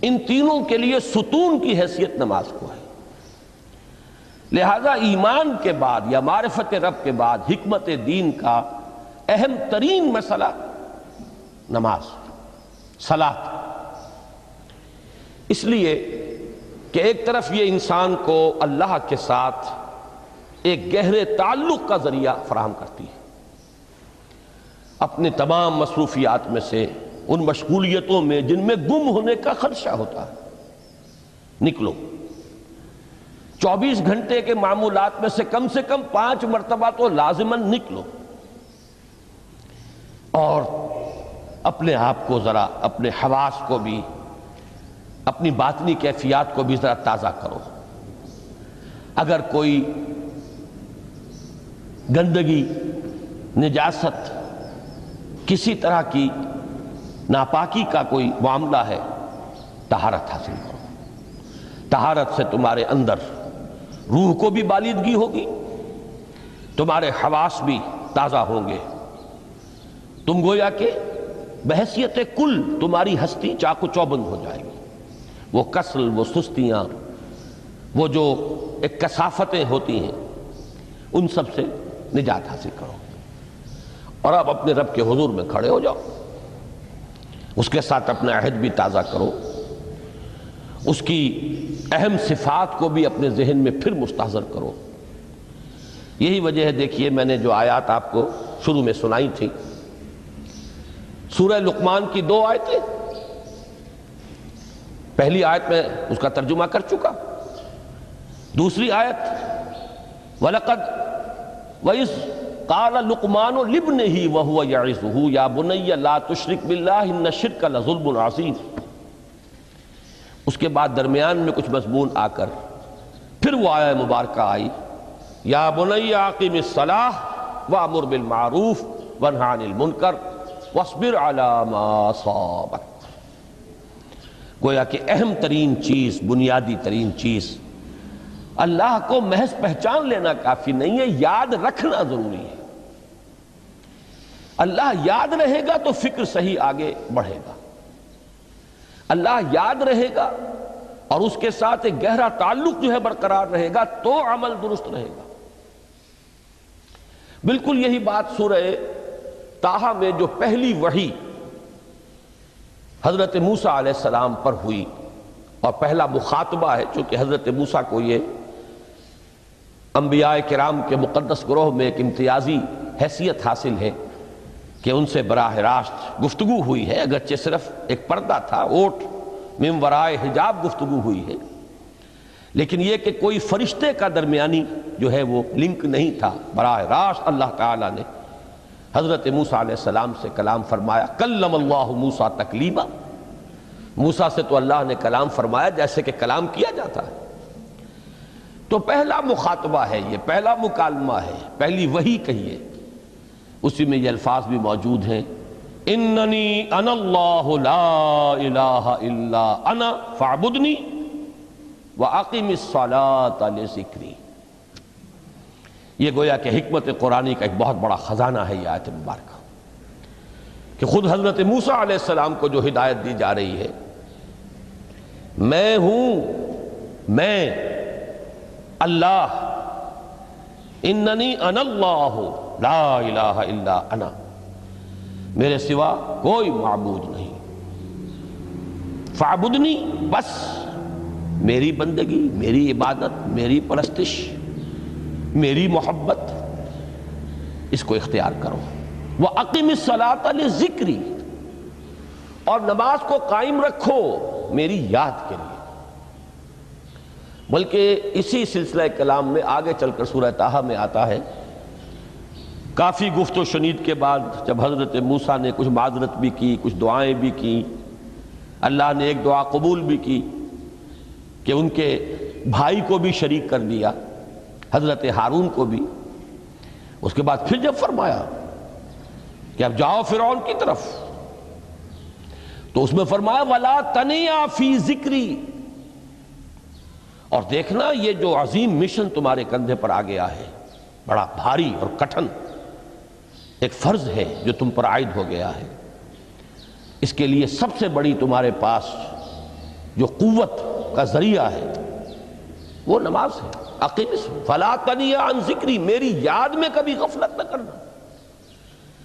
ان تینوں کے لیے ستون کی حیثیت نماز کو ہے، لہذا ایمان کے بعد یا معرفت رب کے بعد حکمت دین کا اہم ترین مسئلہ نماز، صلاۃ۔ اس لیے کہ ایک طرف یہ انسان کو اللہ کے ساتھ ایک گہرے تعلق کا ذریعہ فراہم کرتی ہے، اپنے تمام مصروفیات میں سے، ان مشغولیتوں میں جن میں گم ہونے کا خدشہ ہوتا ہے، نکلو۔ 24 گھنٹے کے معمولات میں سے کم 5 مرتبہ تو لازماً نکلو، اور اپنے آپ کو ذرا، اپنے حواس کو بھی، اپنی باطنی کیفیات کو بھی ذرا تازہ کرو۔ اگر کوئی گندگی، نجاست، کسی طرح کی ناپاکی کا کوئی معاملہ ہے، طہارت حاصل کرو۔ طہارت سے تمہارے اندر روح کو بھی بالیدگی ہوگی، تمہارے حواس بھی تازہ ہوں گے، تم گویا کہ بحیثیت کل تمہاری ہستی چاق و چوبند ہو جائے گی۔ وہ کسل، وہ سستیاں، وہ جو ایک کثافتیں ہوتی ہیں، ان سب سے نجات حاصل کرو، اور اب اپنے رب کے حضور میں کھڑے ہو جاؤ، اس کے ساتھ اپنا عہد بھی تازہ کرو، اس کی اہم صفات کو بھی اپنے ذہن میں پھر مستحضر کرو۔ یہی وجہ ہے، دیکھیے میں نے جو آیات آپ کو شروع میں سنائی تھی، سورہ لقمان کی 2 آیتیں، پہلی آیت میں اس کا ترجمہ کر چکا، دوسری آیت وَلَقَدْ وَإِذْ قَالَ لُقْمَانُ لِابْنِهِ وَهُوَ يَعِظُهُ يَا بُنَيَّ لَا تُشْرِكْ بِاللَّهِ إِنَّ الشِّرْكَ لَظُلْمٌ عَظِيمٌ۔ اس کے بعد درمیان میں کچھ مضمون آ کر پھر وہ آیہ مبارکہ آئی، یا بنی اقیم الصلاۃ وامر بالمعروف وانہ عن المنکر واصبر علی ما اصابک۔ گویا کہ اہم ترین چیز، بنیادی ترین چیز، اللہ کو محض پہچان لینا کافی نہیں ہے، یاد رکھنا ضروری ہے۔ اللہ یاد رہے گا تو فکر صحیح آگے بڑھے گا، اللہ یاد رہے گا اور اس کے ساتھ ایک گہرا تعلق جو ہے برقرار رہے گا تو عمل درست رہے گا۔ بالکل یہی بات سورہ طٰہٰ میں جو پہلی وحی حضرت موسیٰ علیہ السلام پر ہوئی، اور پہلا مخاطبہ ہے، چونکہ حضرت موسیٰ کو یہ انبیاء کرام کے مقدس گروہ میں ایک امتیازی حیثیت حاصل ہے کہ ان سے براہ راست گفتگو ہوئی ہے، اگرچہ صرف ایک پردہ تھا، اوٹ من ورائے حجاب گفتگو ہوئی ہے، لیکن یہ کہ کوئی فرشتے کا درمیانی جو ہے وہ لنک نہیں تھا، براہ راست اللہ تعالیٰ نے حضرت موسیٰ علیہ السلام سے کلام فرمایا۔ کلم اللہ موسیٰ تکلیما، موسیٰ سے تو اللہ نے کلام فرمایا جیسے کہ کلام کیا جاتا ہے۔ تو پہلا مخاطبہ ہے، یہ پہلا مکالمہ ہے، پہلی وحی کہیے، اسی میں یہ الفاظ بھی موجود ہیں، اننی انا اللہ لا الہ الا انا فاعبدنی واقم الصلاۃ لذکری۔ یہ گویا کہ حکمت قرآنی کا ایک بہت بڑا خزانہ ہے یہ آیت مبارکہ، کہ خود حضرت موسیٰ علیہ السلام کو جو ہدایت دی جا رہی ہے، میں ہوں، میں اللہ، اننی انا اللہ لا الہ الا انا، میرے سوا کوئی معبود نہیں، فاعبدنی، بس میری بندگی، میری عبادت، میری پرستش، میری محبت، اس کو اختیار کرو۔ وَأَقِمِ الصَّلَاةَ لِذِكْرِي، اور نماز کو قائم رکھو میری یاد کے لیے۔ بلکہ اسی سلسلہ کلام میں آگے چل کر سورہ طٰہٰ میں آتا ہے کافی گفت و شنید کے بعد جب حضرت موسیٰ نے کچھ معذرت بھی کی، کچھ دعائیں بھی کی، اللہ نے ایک دعا قبول بھی کی کہ ان کے بھائی کو بھی شریک کر دیا، حضرت ہارون کو بھی۔ اس کے بعد پھر جب فرمایا کہ اب جاؤ فرعون کی طرف، تو اس میں فرمایا وَلَا تَنِيَا فِي ذِكْرِي، اور دیکھنا یہ جو عظیم مشن تمہارے کندھے پر آ گیا ہے، بڑا بھاری اور کٹھن ایک فرض ہے جو تم پر عائد ہو گیا ہے، اس کے لیے سب سے بڑی تمہارے پاس جو قوت کا ذریعہ ہے وہ نماز ہے۔ اقیم فَلَا تَنِيَا عَنْ ذِكْرِي، میری یاد میں کبھی غفلت نہ کرنا،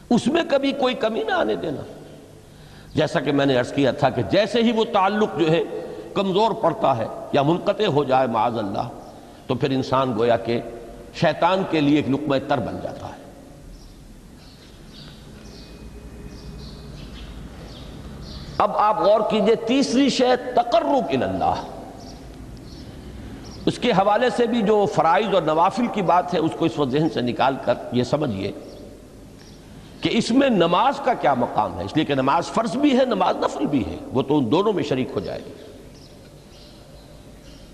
اس میں کبھی کوئی کمی نہ آنے دینا۔ جیسا کہ میں نے عرض کیا تھا کہ جیسے ہی وہ تعلق جو ہے کمزور پڑتا ہے یا منقطع ہو جائے معاذ اللہ، تو پھر انسان گویا کہ شیطان کے لیے ایک لقمہ تر بن جاتا ہے۔ اب آپ غور کیجئے، تیسری شے تقرب الی اللہ، اس کے حوالے سے بھی جو فرائض اور نوافل کی بات ہے اس کو اس وقت ذہن سے نکال کر یہ سمجھیے کہ اس میں نماز کا کیا مقام ہے، اس لیے کہ نماز فرض بھی ہے، نماز نفل بھی ہے، وہ تو ان دونوں میں شریک ہو جائے گی۔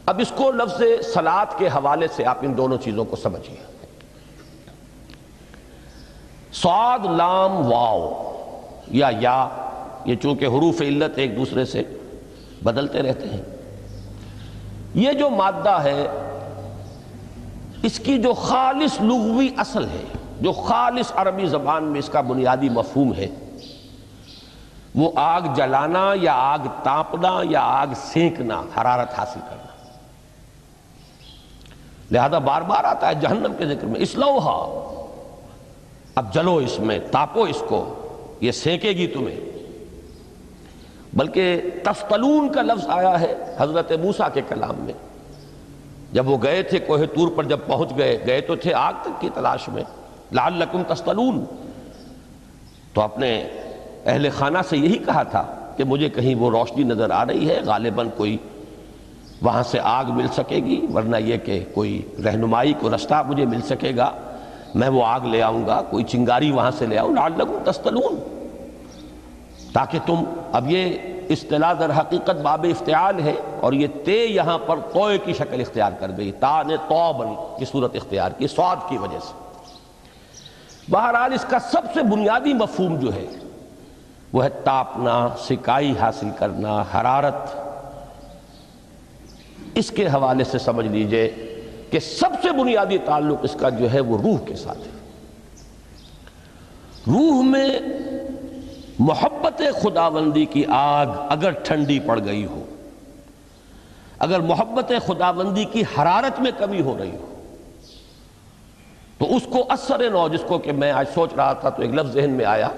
اب اس کو لفظ صلاۃ کے حوالے سے آپ ان دونوں چیزوں کو سمجھیے۔ صاد لام واو یا یہ چونکہ حروف علت ایک دوسرے سے بدلتے رہتے ہیں، یہ جو مادہ ہے اس کی جو خالص لغوی اصل ہے، جو خالص عربی زبان میں اس کا بنیادی مفہوم ہے، وہ آگ جلانا یا آگ تاپنا یا آگ سینکنا، حرارت حاصل کرنا۔ لہذا بار بار آتا ہے جہنم کے ذکر میں اسلوہا، اب جلو اس میں، تاپو اس کو، یہ سینکے گی تمہیں۔ بلکہ تفتلون کا لفظ آیا ہے حضرت موسیٰ کے کلام میں، جب وہ گئے تھے کوہ طور پر، جب پہنچ گئے تو تھے آگ تک کی تلاش میں، لعلکم تستلون، تو اپنے اہل خانہ سے یہی کہا تھا کہ مجھے کہیں وہ روشنی نظر آ رہی ہے، غالباً کوئی وہاں سے آگ مل سکے گی، ورنہ یہ کہ کوئی رہنمائی کو رستہ مجھے مل سکے گا، میں وہ آگ لے آؤں گا، کوئی چنگاری وہاں سے لے آؤں، لعلکم تستلون، تاکہ تم، اب یہ اصطلاح در حقیقت باب افتعال ہے، اور یہ تے یہاں پر توئے کی شکل اختیار کر گئی، تا نے توبن کی صورت اختیار کی صاد کی وجہ سے۔ بہرحال اس کا سب سے بنیادی مفہوم جو ہے وہ ہے تاپنا، سکائی حاصل کرنا، حرارت۔ اس کے حوالے سے سمجھ لیجئے کہ سب سے بنیادی تعلق اس کا جو ہے وہ روح کے ساتھ ہے۔ روح میں محبت خداوندی کی آگ اگر ٹھنڈی پڑ گئی ہو، اگر محبت خداوندی کی حرارت میں کمی ہو رہی ہو، تو اس کو اثر نو، جس کو کہ میں آج سوچ رہا تھا تو ایک لفظ ذہن میں آیا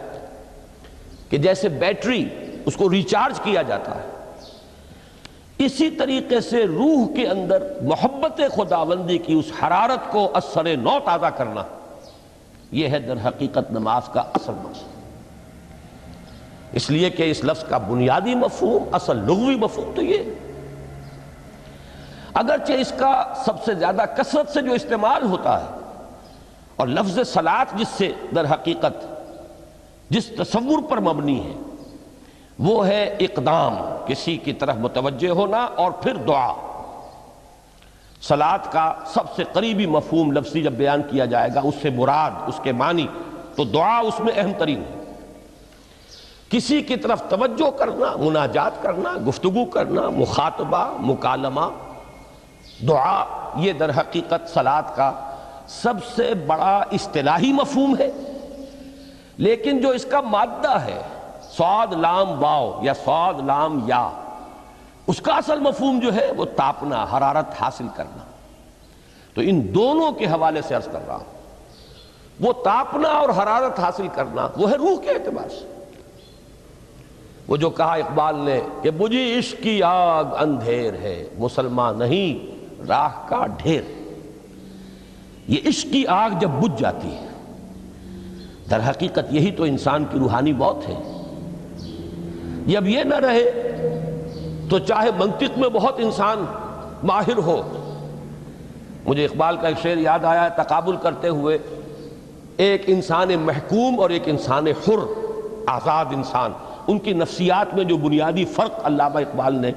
کہ جیسے بیٹری اس کو ریچارج کیا جاتا ہے، اسی طریقے سے روح کے اندر محبت خداوندی کی اس حرارت کو اثر نو تازہ کرنا، یہ ہے در حقیقت نماز کا اصل مقصد۔ اس لیے کہ اس لفظ کا بنیادی مفہوم، اصل لغوی مفہوم تو یہ، اگرچہ اس کا سب سے زیادہ کثرت سے جو استعمال ہوتا ہے، اور لفظ صلاۃ جس سے در حقیقت جس تصور پر مبنی ہے وہ ہے اقدام، کسی کی طرف متوجہ ہونا اور پھر دعا۔ صلاۃ کا سب سے قریبی مفہوم لفظی جب بیان کیا جائے گا، اس سے مراد، اس کے معنی، تو دعا اس میں اہم ترین ہے۔ کسی کی طرف توجہ کرنا، مناجات کرنا، گفتگو کرنا، مخاطبہ، مکالمہ، دعا، یہ در حقیقت صلاۃ کا سب سے بڑا اصطلاحی مفہوم ہے۔ لیکن جو اس کا مادہ ہے، صاد لام واو یا صاد لام یا، اس کا اصل مفہوم جو ہے وہ تاپنا، حرارت حاصل کرنا۔ تو ان دونوں کے حوالے سے عرض کر رہا ہوں، وہ تاپنا اور حرارت حاصل کرنا وہ ہے روح کے اعتبار سے۔ وہ جو کہا اقبال نے کہ بجھی عشق کی آگ اندھیر ہے، مسلمان نہیں راہ کا ڈھیر۔ یہ عشق کی آگ جب بجھ جاتی ہے، در حقیقت یہی تو انسان کی روحانی موت ہے۔ جب یہ نہ رہے تو چاہے منطق میں بہت انسان ماہر ہو، مجھے اقبال کا ایک شعر یاد آیا ہے تقابل کرتے ہوئے ایک انسان محکوم اور ایک انسان حر، آزاد انسان، ان کی نفسیات میں جو بنیادی فرق علامہ اقبال نے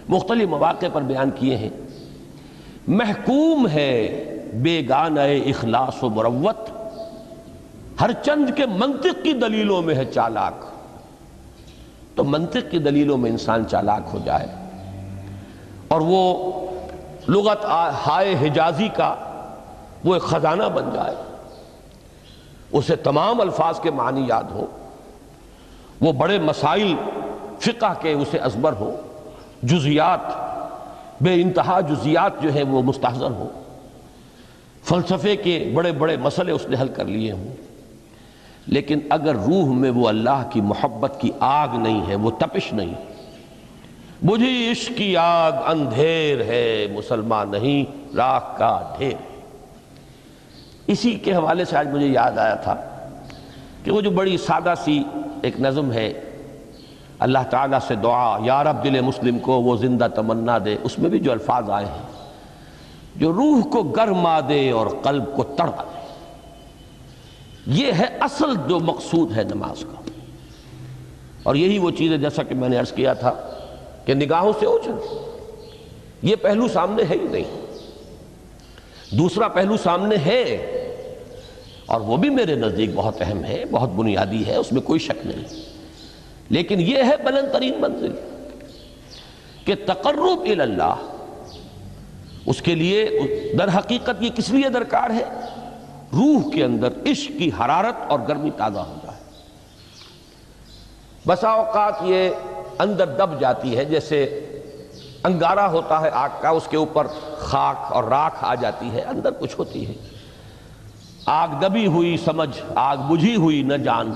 مختلف مواقع پر بیان کیے ہیں۔ محکوم ہے بیگانہ اخلاص و مروت، ہر چند کے منطق کی دلیلوں میں ہے چالاک۔ تو منطق کی دلیلوں میں انسان چالاک ہو جائے اور وہ لغت ہائے حجازی کا وہ ایک خزانہ بن جائے، اسے تمام الفاظ کے معنی یاد ہو، وہ بڑے مسائل فقہ کے اسے ازبر ہو، جزیات بے انتہا جزیات جو ہیں وہ مستحضر ہو، فلسفے کے بڑے بڑے مسئلے اس نے حل کر لیے ہوں، لیکن اگر روح میں وہ اللہ کی محبت کی آگ نہیں ہے، وہ تپش نہیں، بجھی عشق کی آگ اندھیر ہے مسلمان نہیں راکھ کا ڈھیر۔ اسی کے حوالے سے آج مجھے یاد آیا تھا کہ وہ جو بڑی سادہ سی ایک نظم ہے، اللہ تعالیٰ سے دعا یا رب دل مسلم کو وہ زندہ تمنا دے، اس میں بھی جو الفاظ آئے ہیں جو روح کو گرما دے اور قلب کو تڑپا دے، یہ ہے اصل جو مقصود ہے نماز کا۔ اور یہی وہ چیز ہے جیسا کہ میں نے عرض کیا تھا کہ نگاہوں سے اوجھل، یہ پہلو سامنے ہے ہی نہیں، دوسرا پہلو سامنے ہے اور وہ بھی میرے نزدیک بہت اہم ہے، بہت بنیادی ہے، اس میں کوئی شک نہیں، لیکن یہ ہے بلند ترین منزل کہ تقرب الی اللہ، اس کے لیے در حقیقت یہ کس لیے درکار ہے؟ روح کے اندر عشق کی حرارت اور گرمی تازہ ہو جائے۔ بسا اوقات یہ اندر دب جاتی ہے، جیسے انگارہ ہوتا ہے آگ کا، اس کے اوپر خاک اور راکھ آ جاتی ہے، اندر کچھ ہوتی ہے، آگ دبی ہوئی سمجھ آگ بجھی ہوئی نہ جان،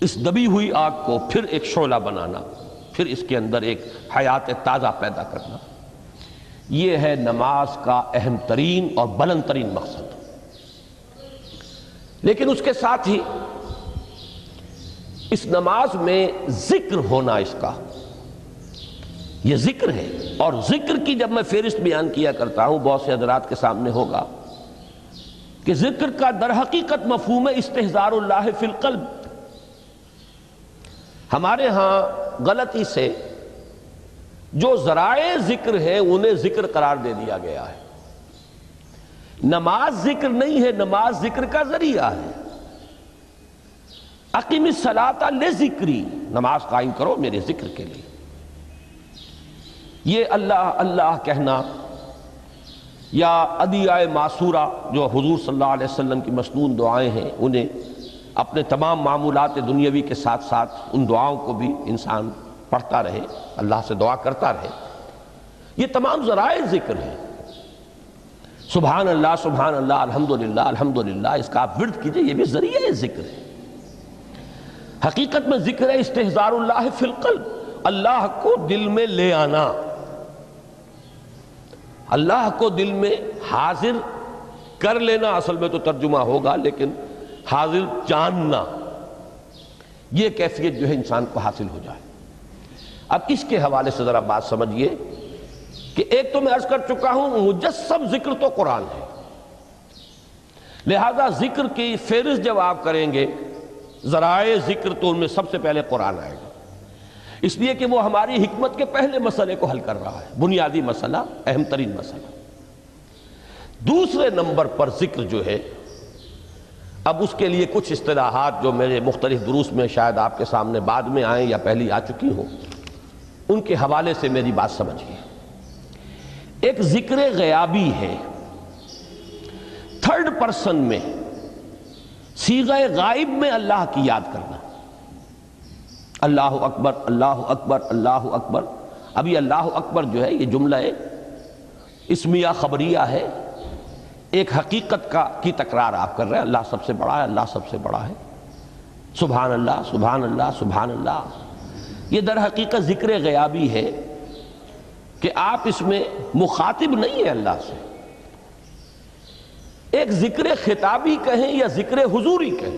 اس دبی ہوئی آگ کو پھر ایک شعلہ بنانا، پھر اس کے اندر ایک حیات تازہ پیدا کرنا، یہ ہے نماز کا اہم ترین اور بلند ترین مقصد۔ لیکن اس کے ساتھ ہی اس نماز میں ذکر ہونا، اس کا یہ ذکر ہے، اور ذکر کی جب میں فہرست بیان کیا کرتا ہوں بہت سے حضرات کے سامنے ہوگا کہ ذکر کا در حقیقت مفہوم ہے استحضار اللہ فی القلب۔ ہمارے ہاں غلطی سے جو ذرائع ذکر ہیں انہیں ذکر قرار دے دیا گیا ہے۔ نماز ذکر نہیں ہے، نماز ذکر کا ذریعہ ہے۔ اقیم الصلاۃ لذکری، نماز قائم کرو میرے ذکر کے لیے۔ یہ اللہ اللہ کہنا یا ادعیہ معصورہ جو حضور صلی اللہ علیہ وسلم کی مسنون دعائیں ہیں، انہیں اپنے تمام معمولات دنیاوی کے ساتھ ساتھ ان دعاؤں کو بھی انسان پڑھتا رہے، اللہ سے دعا کرتا رہے، یہ تمام ذرائع ذکر ہیں۔ سبحان اللہ الحمدللہ الحمدللہ، اس کا آپ ورد کیجئے، یہ بھی ذریعہ ذکر ہے۔ حقیقت میں ذکر ہے استحضار اللہ فی القلب، اللہ کو دل میں لے آنا، اللہ کو دل میں حاضر کر لینا، اصل میں تو ترجمہ ہوگا، لیکن حاضر جاننا، یہ کیفیت جو ہے انسان کو حاصل ہو جائے۔ اب اس کے حوالے سے ذرا بات سمجھیے کہ ایک تو میں عرض کر چکا ہوں مجسم ذکر تو قرآن ہے، لہذا ذکر کی فہرست جب آپ کریں گے ذرائع ذکر تو ان میں سب سے پہلے قرآن آئے گا، اس لیے کہ وہ ہماری حکمت کے پہلے مسئلے کو حل کر رہا ہے، بنیادی مسئلہ، اہم ترین مسئلہ۔ دوسرے نمبر پر ذکر جو ہے، اب اس کے لیے کچھ اصطلاحات جو میرے مختلف دروس میں شاید آپ کے سامنے بعد میں آئیں یا پہلی آ چکی ہوں، ان کے حوالے سے میری بات سمجھیے۔ ایک ذکر غیابی ہے، تھرڈ پرسن میں، صیغہ غائب میں اللہ کی یاد کرنا، اللہ اکبر اللہ اکبر اللہ اکبر۔ اب یہ اللہ اکبر جو ہے یہ جملہ اسمیہ خبریہ ہے، ایک حقیقت کی تکرار آپ کر رہے ہیں، اللہ سب سے بڑا ہے، اللہ سب سے بڑا ہے، سبحان اللہ سبحان اللہ سبحان اللہ۔ یہ در حقیقت ذکر غیابی ہے کہ آپ اس میں مخاطب نہیں ہے اللہ سے، ایک ذکر خطابی کہیں یا ذکر حضوری کہیں،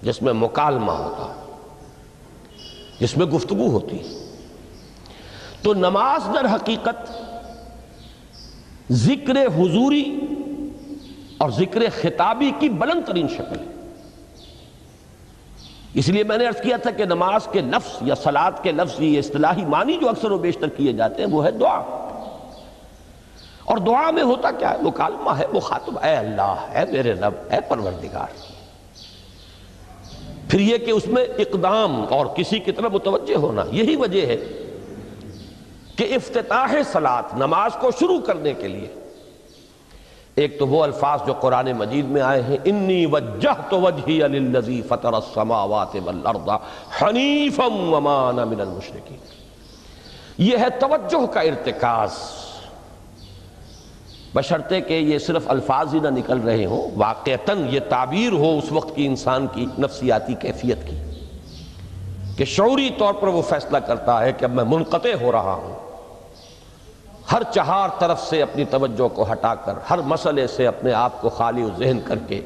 جس میں مکالمہ ہوتا ہے، جس میں گفتگو ہوتی ہے۔ تو نماز در حقیقت ذکر حضوری اور ذکر خطابی کی بلند ترین شکل ہے۔ اس لیے میں نے عرض کیا تھا کہ نماز کے لفظ یا صلاۃ کے لفظ یہ اصطلاحی معنی جو اکثر و بیشتر کیے جاتے ہیں وہ ہے دعا، اور دعا میں ہوتا کیا ہے؟ مکالمہ ہے، مخاطب، اے اللہ، اے میرے رب، اے پروردگار۔ پھر یہ کہ اس میں اقدام اور کسی کی طرف متوجہ ہونا، یہی وجہ ہے کہ افتتاح صلاۃ، نماز کو شروع کرنے کے لیے ایک تو وہ الفاظ جو قرآن مجید میں آئے ہیں، انی وجہت وجہی للذی فطر السماوات والارض حنیفا وما انا من المشرکین، یہ ہے توجہ کا ارتکاز، بشرطے کہ یہ صرف الفاظ ہی نہ نکل رہے ہوں، واقعتاً یہ تعبیر ہو اس وقت کی انسان کی نفسیاتی کیفیت کی، کہ شعوری طور پر وہ فیصلہ کرتا ہے کہ اب میں منقطع ہو رہا ہوں، ہر چہار طرف سے اپنی توجہ کو ہٹا کر، ہر مسئلے سے اپنے آپ کو خالی و ذہن کر کے،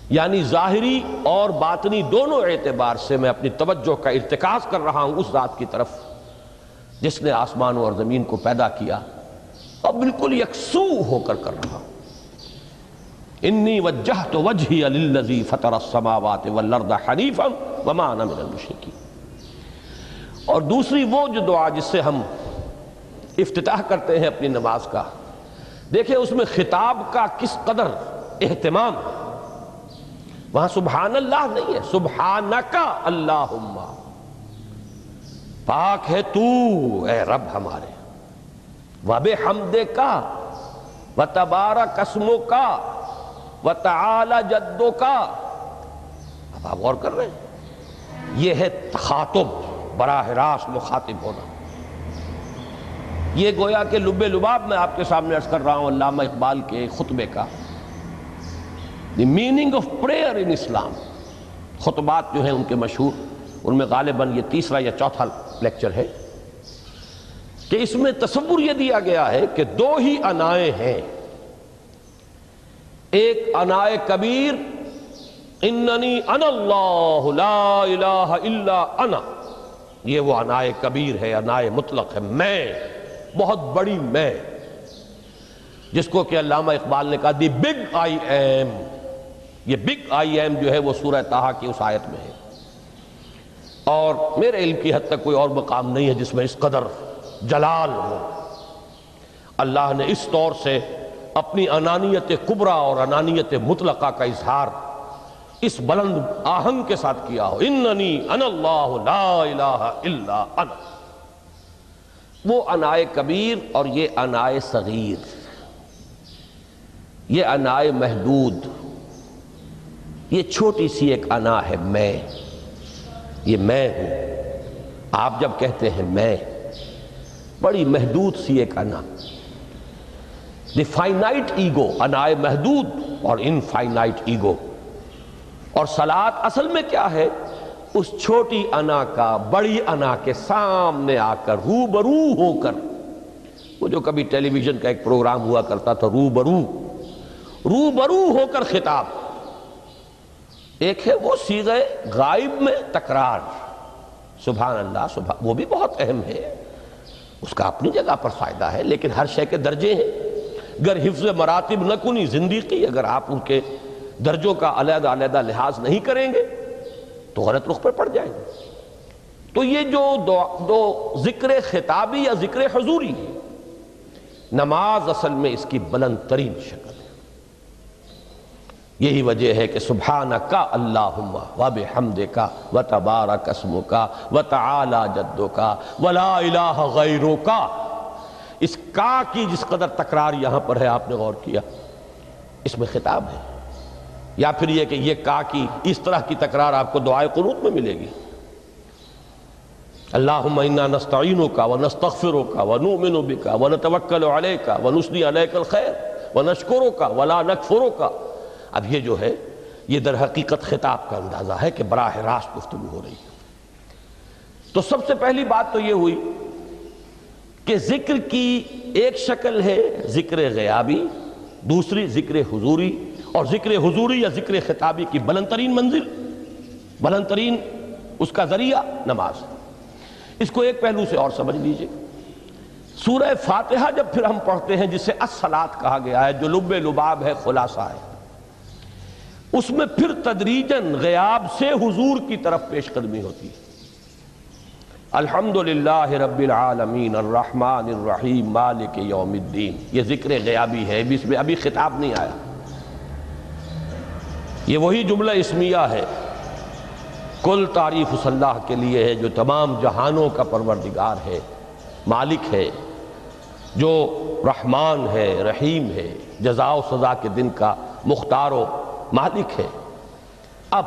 یعنی ظاہری اور باطنی دونوں اعتبار سے میں اپنی توجہ کا ارتکاز کر رہا ہوں اس ذات کی طرف جس نے آسمانوں اور زمین کو پیدا کیا، اور بالکل یکسو ہو کر رہا ہوں۔ انی وجہت وجہی للذی فطر السماوات والارض حنیفا وما انا من المشرکین۔ اور دوسری وہ جو دعا جس سے ہم افتتاح کرتے ہیں اپنی نماز کا، دیکھیں اس میں خطاب کا کس قدر اہتمام ہے۔ وہاں سبحان اللہ نہیں ہے، سبحانک اللہم، پاک ہے تو اے رب ہمارے، وبحمدک وتبارک اسمک وتعالی جدک۔ اب آپ غور کر رہے ہیں، یہ ہے تخاطب، براہ راست مخاطب ہونا۔ یہ گویا کہ لب لباب میں آپ کے سامنے عرض کر رہا ہوں علامہ اقبال کے خطبے کا، دی میننگ آف پریئر ان اسلام۔ خطبات جو ہیں ان کے مشہور، ان میں غالباً یہ تیسرا یا چوتھا لیکچر ہے، کہ اس میں تصور یہ دیا گیا ہے کہ دو ہی انائیں ہیں، ایک انائے کبیر اننی انا اللہ لا الہ الا انا، یہ وہ انائے کبیر ہے، انائے مطلق ہے، میں، بہت بڑی میں، جس کو کہ علامہ اقبال نے کہا دی بگ آئی ایم۔ یہ بگ آئی ایم جو ہے وہ سورہ طٰہٰ کی اس آیت میں ہے، اور میرے علم کی حد تک کوئی اور مقام نہیں ہے جس میں اس قدر جلال ہو۔ اللہ نے اس طور سے اپنی انانیت کبریٰ اور انانیت مطلقہ کا اظہار اس بلند آہنگ کے ساتھ کیا ہو، اننی انا اللہ لا الہ الا انا۔ وہ انائے کبیر اور یہ انائے صغیر، یہ انائے محدود، یہ چھوٹی سی ایک انا ہے، میں، یہ میں ہوں۔ آپ جب کہتے ہیں میں، بڑی محدود سی ایک انا، دی فائنائٹ ایگو، انائے محدود اور انفائنائٹ ایگو۔ اور صلاۃ اصل میں کیا ہے؟ اس چھوٹی انا کا بڑی انا کے سامنے آ کر، روبرو ہو کر، وہ جو کبھی ٹیلی ویژن کا ایک پروگرام ہوا کرتا تھا، روبرو ہو کر خطاب۔ ایک ہے وہ صیغہ غائب میں تکرار، سبحان اللہ، سبحان، وہ بھی بہت اہم ہے، اس کا اپنی جگہ پر فائدہ ہے، لیکن ہر شے کے درجے ہیں۔ اگر حفظ مراتب نہ کنی زندگی، اگر آپ ان کے درجوں کا علیحدہ علیحدہ لحاظ نہیں کریں گے تو غلط رخ پر پڑ جائیں گے۔ تو یہ جو دو ذکر خطابی یا ذکر حضوری ہے، نماز اصل میں اس کی بلند ترین شکل ہے۔ یہی وجہ ہے کہ سبحانک اللہم وبحمدک وتبارک اسمک وتعالی جدک ولا الہ غیرک۔ اس کا کی جس قدر تکرار یہاں پر ہے، آپ نے غور کیا، اس میں خطاب ہے۔ یا پھر یہ کہ یہ کا کی اس طرح کی تکرار آپ کو دعائے قنوت میں ملے گی، اللہم انا نستعینک ونستغفرک ونؤمن بک ونتوکل علیک ونثنی علیک الخیر ونشکرک ولا نکفرک۔ اب یہ جو ہے یہ در حقیقت خطاب کا اندازہ ہے کہ براہ راست گفتگو ہو رہی ہے۔ تو سب سے پہلی بات تو یہ ہوئی کہ ذکر کی ایک شکل ہے ذکر غیابی، دوسری ذکر حضوری، اور ذکر حضوری یا ذکر خطابی کی بلند ترین منزل، بلند ترین اس کا ذریعہ نماز۔ اس کو ایک پہلو سے اور سمجھ لیجئے، سورہ فاتحہ جب پھر ہم پڑھتے ہیں جسے الصلاۃ کہا گیا ہے، جو لب لباب ہے، خلاصہ ہے، اس میں پھر تدریجاً غیاب سے حضور کی طرف پیش قدمی ہوتی ہے۔ الحمدللہ رب العالمین الرحمن الرحیم مالک یوم الدین، یہ ذکر غیابی ہے، اس میں ابھی خطاب نہیں آیا۔ یہ وہی جملہ اسمیہ ہے، کل تعریف اس اللہ کے لیے ہے جو تمام جہانوں کا پروردگار ہے، مالک ہے، جو رحمان ہے، رحیم ہے، جزا و سزا کے دن کا مختار و مالک ہے۔ اب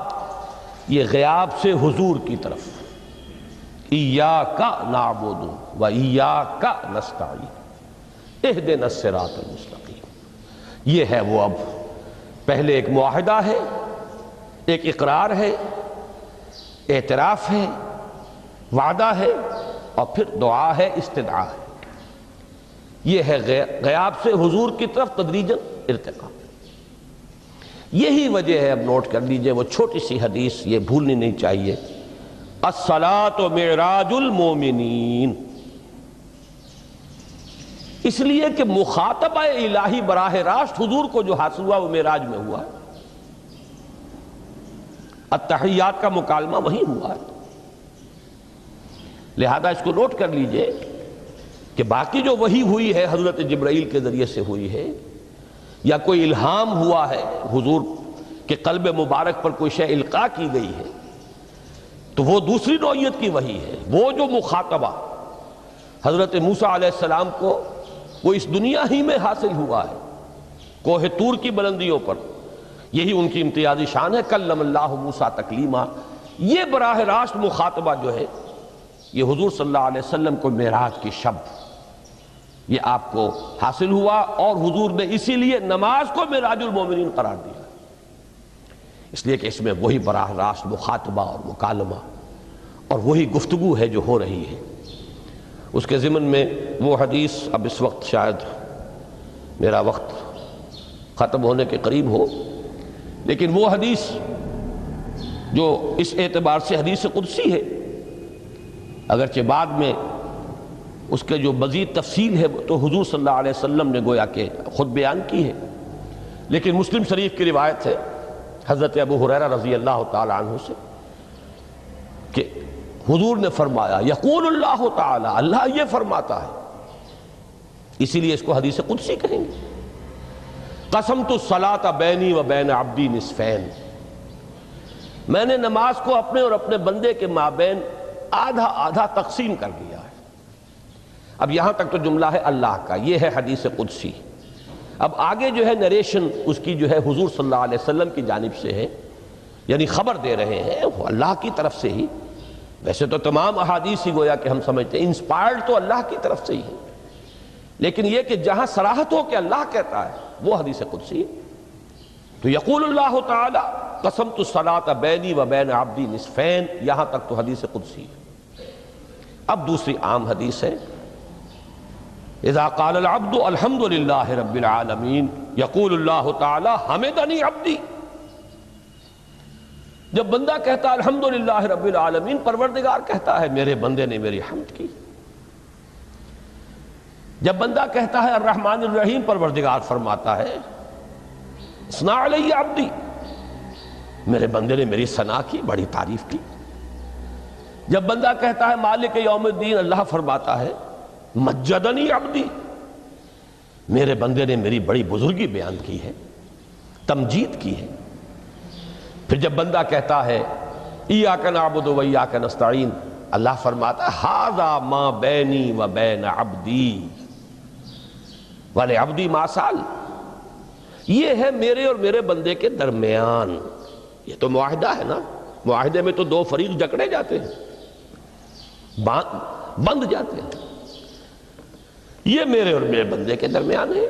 یہ غیاب سے حضور کی طرف، ایاک نعبد و ایاک نستعین اہدنا الصراط المستقیم، یہ ہے وہ۔ اب پہلے ایک معاہدہ ہے، ایک اقرار ہے، اعتراف ہے، وعدہ ہے، اور پھر دعا ہے، استدعا ہے۔ یہ ہے غیاب سے حضور کی طرف تدریجاً ارتقاء۔ یہی وجہ ہے، اب نوٹ کر لیجئے، وہ چھوٹی سی حدیث یہ بھولنی نہیں چاہیے، الصلاۃ معراج المومنین، اس لیے کہ مخاطبہ الہی براہ راست حضور کو جو حاصل ہوا وہ معراج میں ہوا ہے، التحیات کا مکالمہ وہی ہوا ہے۔ لہذا اس کو نوٹ کر لیجئے کہ باقی جو وحی ہوئی ہے حضرت جبرائیل کے ذریعے سے ہوئی ہے، یا کوئی الہام ہوا ہے، حضور کے قلب مبارک پر کوئی شے القاء کی گئی ہے، تو وہ دوسری نوعیت کی وحی ہے۔ وہ جو مخاطبہ حضرت موسیٰ علیہ السلام کو وہ اس دنیا ہی میں حاصل ہوا ہے، کوہ طور کی بلندیوں پر، یہی ان کی امتیازی شان ہے، کلم اللہ موسیٰ تکلیما۔ یہ براہ راست مخاطبہ جو ہے یہ حضور صلی اللہ علیہ وسلم کو معراج کی شب یہ آپ کو حاصل ہوا، اور حضور نے اسی لیے نماز کو معراج المومنین قرار دیا، اس لیے کہ اس میں وہی براہ راست مخاطبہ اور مکالمہ اور وہی گفتگو ہے جو ہو رہی ہے۔ اس کے ضمن میں وہ حدیث، اب اس وقت شاید میرا وقت ختم ہونے کے قریب ہو، لیکن وہ حدیث جو اس اعتبار سے حدیث قدسی ہے، اگرچہ بعد میں اس کے جو مزید تفصیل ہے تو حضور صلی اللہ علیہ وسلم نے گویا کہ خود بیان کی ہے، لیکن مسلم شریف کی روایت ہے حضرت ابو ہریرہ رضی اللہ تعالی عنہ سے کہ حضور نے فرمایا، یقول اللہ تعالی، اللہ یہ فرماتا ہے، اسی لیے اس کو حدیث قدسی کہیں گے، قسمت الصلاۃ بینی و بین عبدی نصفین، میں نے نماز کو اپنے اور اپنے بندے کے مابین آدھا آدھا تقسیم کر دیا ہے۔ اب یہاں تک تو جملہ ہے اللہ کا، یہ ہے حدیث قدسی۔ اب آگے جو ہے نریشن اس کی جو ہے حضور صلی اللہ علیہ وسلم کی جانب سے ہے، یعنی خبر دے رہے ہیں وہ اللہ کی طرف سے ہی۔ ویسے تو تمام احادیث ہی گویا کہ ہم سمجھتے ہیں انسپائرڈ تو اللہ کی طرف سے ہی ہے، لیکن یہ کہ جہاں صراحت ہو کہ اللہ کہتا ہے وہ حدیث قدسی ہے۔ تو یقول اللہ تعالی قسمت الصلاۃ بینی و بین عبدی نصفین، یہاں تک تو حدیث قدسی ہے۔ اب دوسری عام حدیث ہے، اذا قال العبد الحمد للہ رب العالمین یقول اللہ تعالی حمدنی عبدی، جب بندہ کہتا ہے الحمدللہ رب العالمین، پروردگار کہتا ہے میرے بندے نے میری حمد کی۔ جب بندہ کہتا ہے الرحمن الرحیم، پروردگار فرماتا ہے اثنا علی عبدی، میرے بندے نے میری ثنا کی، بڑی تعریف کی۔ جب بندہ کہتا ہے مالک یوم الدین، اللہ فرماتا ہے مجدنی عبدی، میرے بندے نے میری بڑی بزرگی بیان کی ہے، تمجید کی ہے۔ پھر جب بندہ کہتا ہے ایاک نعبد و ایاک نستعین، اللہ فرماتا ہے ھذا ما بینی و بین عبدی ولعبدی ما سأل، یہ ہے میرے اور میرے بندے کے درمیان۔ یہ تو معاہدہ ہے نا، معاہدے میں تو دو فریق جکڑے جاتے ہیں، بند جاتے ہیں، یہ میرے اور میرے بندے کے درمیان ہے،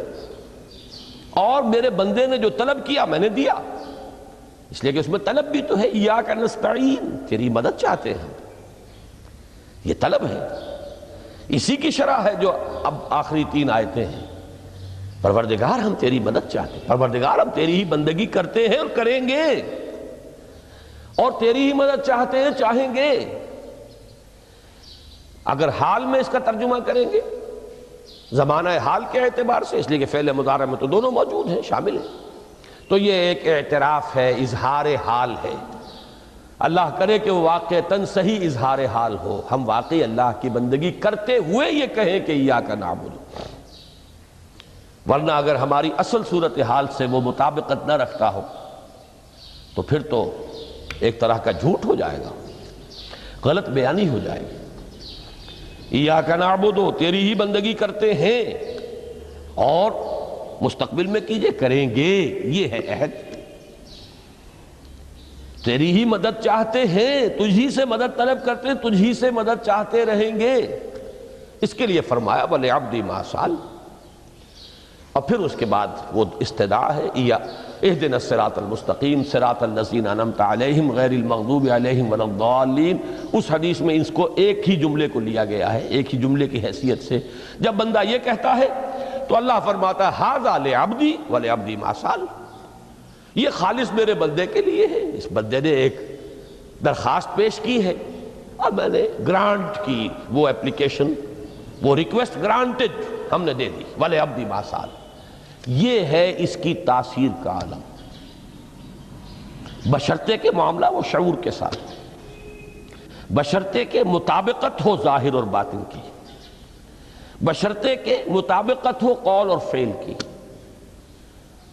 اور میرے بندے نے جو طلب کیا میں نے دیا، اس لیے کہ اس میں طلب بھی تو ہے، ایاک نستعین، تیری مدد چاہتے ہیں، یہ طلب ہے، اسی کی شرح ہے جو اب آخری تین آیتیں ہیں، پروردگار ہم تیری مدد چاہتے ہیں، پروردگار ہم تیری ہی بندگی کرتے ہیں اور کریں گے، اور تیری ہی مدد چاہتے ہیں، چاہیں گے۔ اگر حال میں اس کا ترجمہ کریں گے زمانہ حال کے اعتبار سے، اس لیے کہ فعل مضارع میں تو دونوں موجود ہیں، شامل ہیں۔ تو یہ ایک اعتراف ہے، اظہار حال ہے۔ اللہ کرے کہ وہ واقعتاً صحیح اظہار حال ہو، ہم واقعی اللہ کی بندگی کرتے ہوئے یہ کہیں کہ ایاک نعبد، ورنہ اگر ہماری اصل صورتحال سے وہ مطابقت نہ رکھتا ہو تو پھر تو ایک طرح کا جھوٹ ہو جائے گا، غلط بیانی ہو جائے گی۔ ایاک نعبد، تیری ہی بندگی کرتے ہیں، اور مستقبل میں کیجئے، کریں گے، یہ ہے عہد۔ تیری ہی مدد چاہتے ہیں، تجھی سے مدد طلب کرتے ہیں، تجھی سے مدد چاہتے رہیں گے، اس کے لیے فرمایا وَلِعَبْدِ مَا سَأَلَ۔ اور پھر اس کے بعد وہ استدعا ہے، اهدنا الصراط المستقیم صراط الذین انعمت علیہم غیر المغضوب علیہم ولا الضالین۔ اس حدیث میں اس کو ایک ہی جملے کو لیا گیا ہے، ایک ہی جملے کی حیثیت سے۔ جب بندہ یہ کہتا ہے تو اللہ فرماتا ہے ھذا لعبدی ولعبدی ما سأل، یہ خالص میرے بندے کے لیے ہے، اس بندے نے ایک درخواست پیش کی ہے اور میں نے گرانٹ کی، وہ اپلیکیشن، وہ ریکویسٹ گرانٹڈ ہم نے دے دی، ولعبدی ما سأل۔ یہ ہے اس کی تاثیر کا عالم، بشرطے کے معاملہ وہ شعور کے ساتھ، بشرطے کے مطابقت ہو ظاہر اور باطن کی، بشرطے کے مطابقت ہو قول اور فعل کی،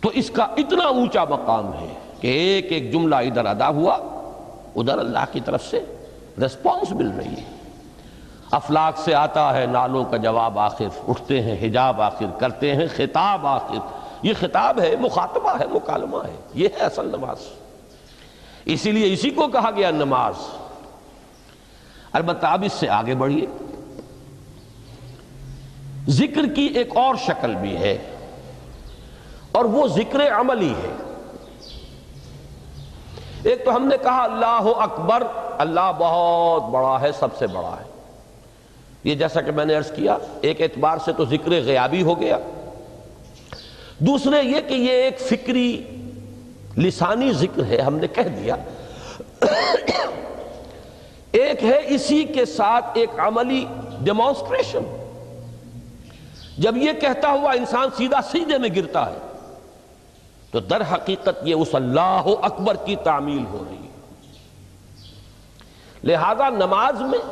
تو اس کا اتنا اونچا مقام ہے کہ ایک ایک جملہ ادھر ادا ہوا، ادھر اللہ کی طرف سے ریسپانس مل رہی ہے۔ افلاک سے آتا ہے نالوں کا جواب آخر، اٹھتے ہیں حجاب آخر، کرتے ہیں خطاب آخر۔ یہ خطاب ہے، مخاطبہ ہے، مکالمہ ہے، یہ ہے اصل نماز۔ اسی لیے اسی کو کہا گیا نماز۔ البتہ اب اس سے آگے بڑھیے، ذکر کی ایک اور شکل بھی ہے، اور وہ ذکر عملی ہے۔ ایک تو ہم نے کہا اللہ اکبر، اللہ بہت بڑا ہے، سب سے بڑا ہے، یہ جیسا کہ میں نے عرض کیا ایک اعتبار سے تو ذکر غیابی ہو گیا۔ دوسرے یہ کہ یہ ایک فکری لسانی ذکر ہے، ہم نے کہہ دیا۔ ایک ہے اسی کے ساتھ ایک عملی ڈیمانسٹریشن، جب یہ کہتا ہوا انسان سیدھا سجدے میں گرتا ہے تو در حقیقت یہ اس اللہ اکبر کی تعمیل ہو رہی ہے۔ لہذا نماز میں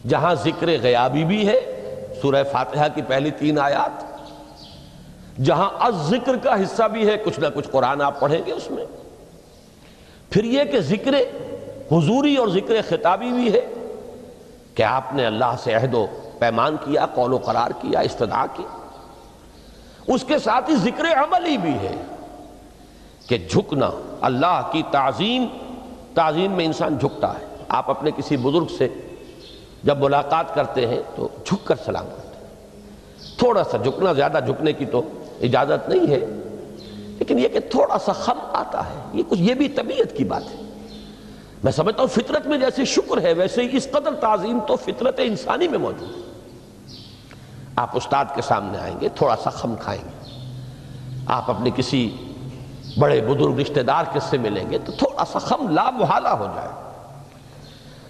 جہاں ذکر غیابی بھی ہے، سورہ فاتحہ کی پہلی 3 آیات، جہاں الذکر کا حصہ بھی ہے، کچھ نہ کچھ قرآن آپ پڑھیں گے اس میں، پھر یہ کہ ذکر حضوری اور ذکر خطابی بھی ہے کہ آپ نے اللہ سے عہد و پیمان کیا، قول و قرار کیا، استدعا کی۔ اس کے ساتھ ہی ذکر عملی بھی ہے کہ جھکنا، اللہ کی تعظیم میں انسان جھکتا ہے۔ آپ اپنے کسی بزرگ سے جب ملاقات کرتے ہیں تو جھک کر سلام کرتے ہیں، تھوڑا سا جھکنا، زیادہ جھکنے کی تو اجازت نہیں ہے، لیکن یہ کہ تھوڑا سا خم آتا ہے، یہ بھی طبیعت کی بات ہے۔ میں سمجھتا ہوں فطرت میں جیسے شکر ہے ویسے ہی اس قدر تعظیم تو فطرت انسانی میں موجود ہے۔ آپ استاد کے سامنے آئیں گے، تھوڑا سا خم کھائیں گے، آپ اپنے کسی بڑے بزرگ رشتہ دار کے سے ملیں گے تو تھوڑا سا خم لا محالہ ہو جائے۔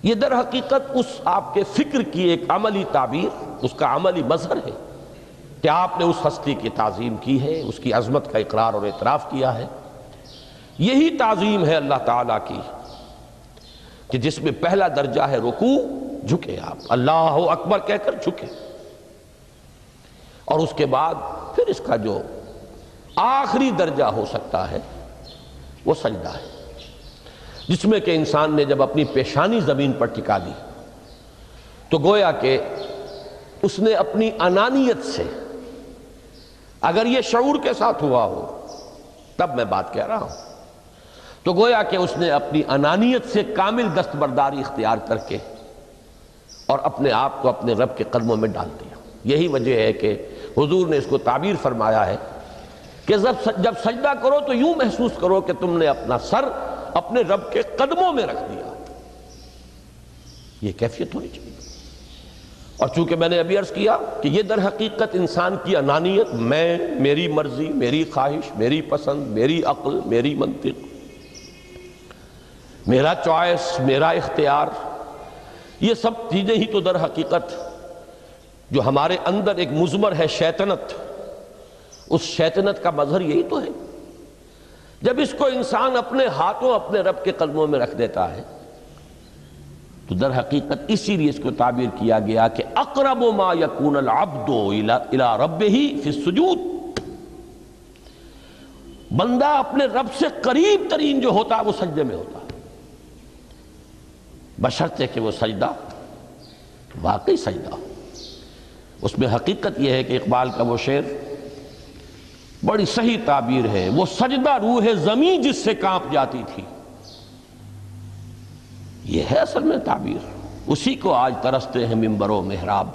یہ در حقیقت اس آپ کے فکر کی ایک عملی تعبیر، اس کا عملی مظہر ہے کہ آپ نے اس ہستی کی تعظیم کی ہے، اس کی عظمت کا اقرار اور اعتراف کیا ہے۔ یہی تعظیم ہے اللہ تعالیٰ کی کہ جس میں پہلا درجہ ہے رکوع، جھکے آپ، اللہ اکبر کہہ کر جھکے، اور اس کے بعد پھر اس کا جو آخری درجہ ہو سکتا ہے وہ سجدہ ہے، جس میں کہ انسان نے جب اپنی پیشانی زمین پر ٹکا دی تو گویا کہ اس نے اپنی انانیت سے، اگر یہ شعور کے ساتھ ہوا ہو تب میں بات کہہ رہا ہوں، تو گویا کہ اس نے اپنی انانیت سے کامل دستبرداری اختیار کر کے اور اپنے آپ کو اپنے رب کے قدموں میں ڈال دیا۔ یہی وجہ ہے کہ حضور نے اس کو تعبیر فرمایا ہے کہ جب سجدہ کرو تو یوں محسوس کرو کہ تم نے اپنا سر اپنے رب کے قدموں میں رکھ دیا۔ یہ کیفیت ہونی چاہیے۔ اور چونکہ میں نے ابھی عرض کیا کہ یہ در حقیقت انسان کی انانیت، میں، میری مرضی، میری خواہش، میری پسند، میری عقل، میری منطق، میرا چوائس، میرا اختیار، یہ سب چیزیں ہی تو در حقیقت جو ہمارے اندر ایک مضمر ہے شیطنت، اس شیطنت کا مظہر یہی تو ہے۔ جب اس کو انسان اپنے ہاتھوں اپنے رب کے قدموں میں رکھ دیتا ہے تو در حقیقت اسی لیے اس کو تعبیر کیا گیا کہ اقرب ما یکون العبد الی ربہ فی السجود، بندہ اپنے رب سے قریب ترین جو ہوتا ہے وہ سجدے میں ہوتا ہے، بشرطے کہ وہ سجدہ واقعی سجدہ۔ اس میں حقیقت یہ ہے کہ اقبال کا وہ شعر بڑی صحیح تعبیر ہے، وہ سجدہ روح زمین جس سے کانپ جاتی تھی، یہ ہے اصل میں تعبیر۔ اسی کو آج ترستے ہیں ممبر و محراب،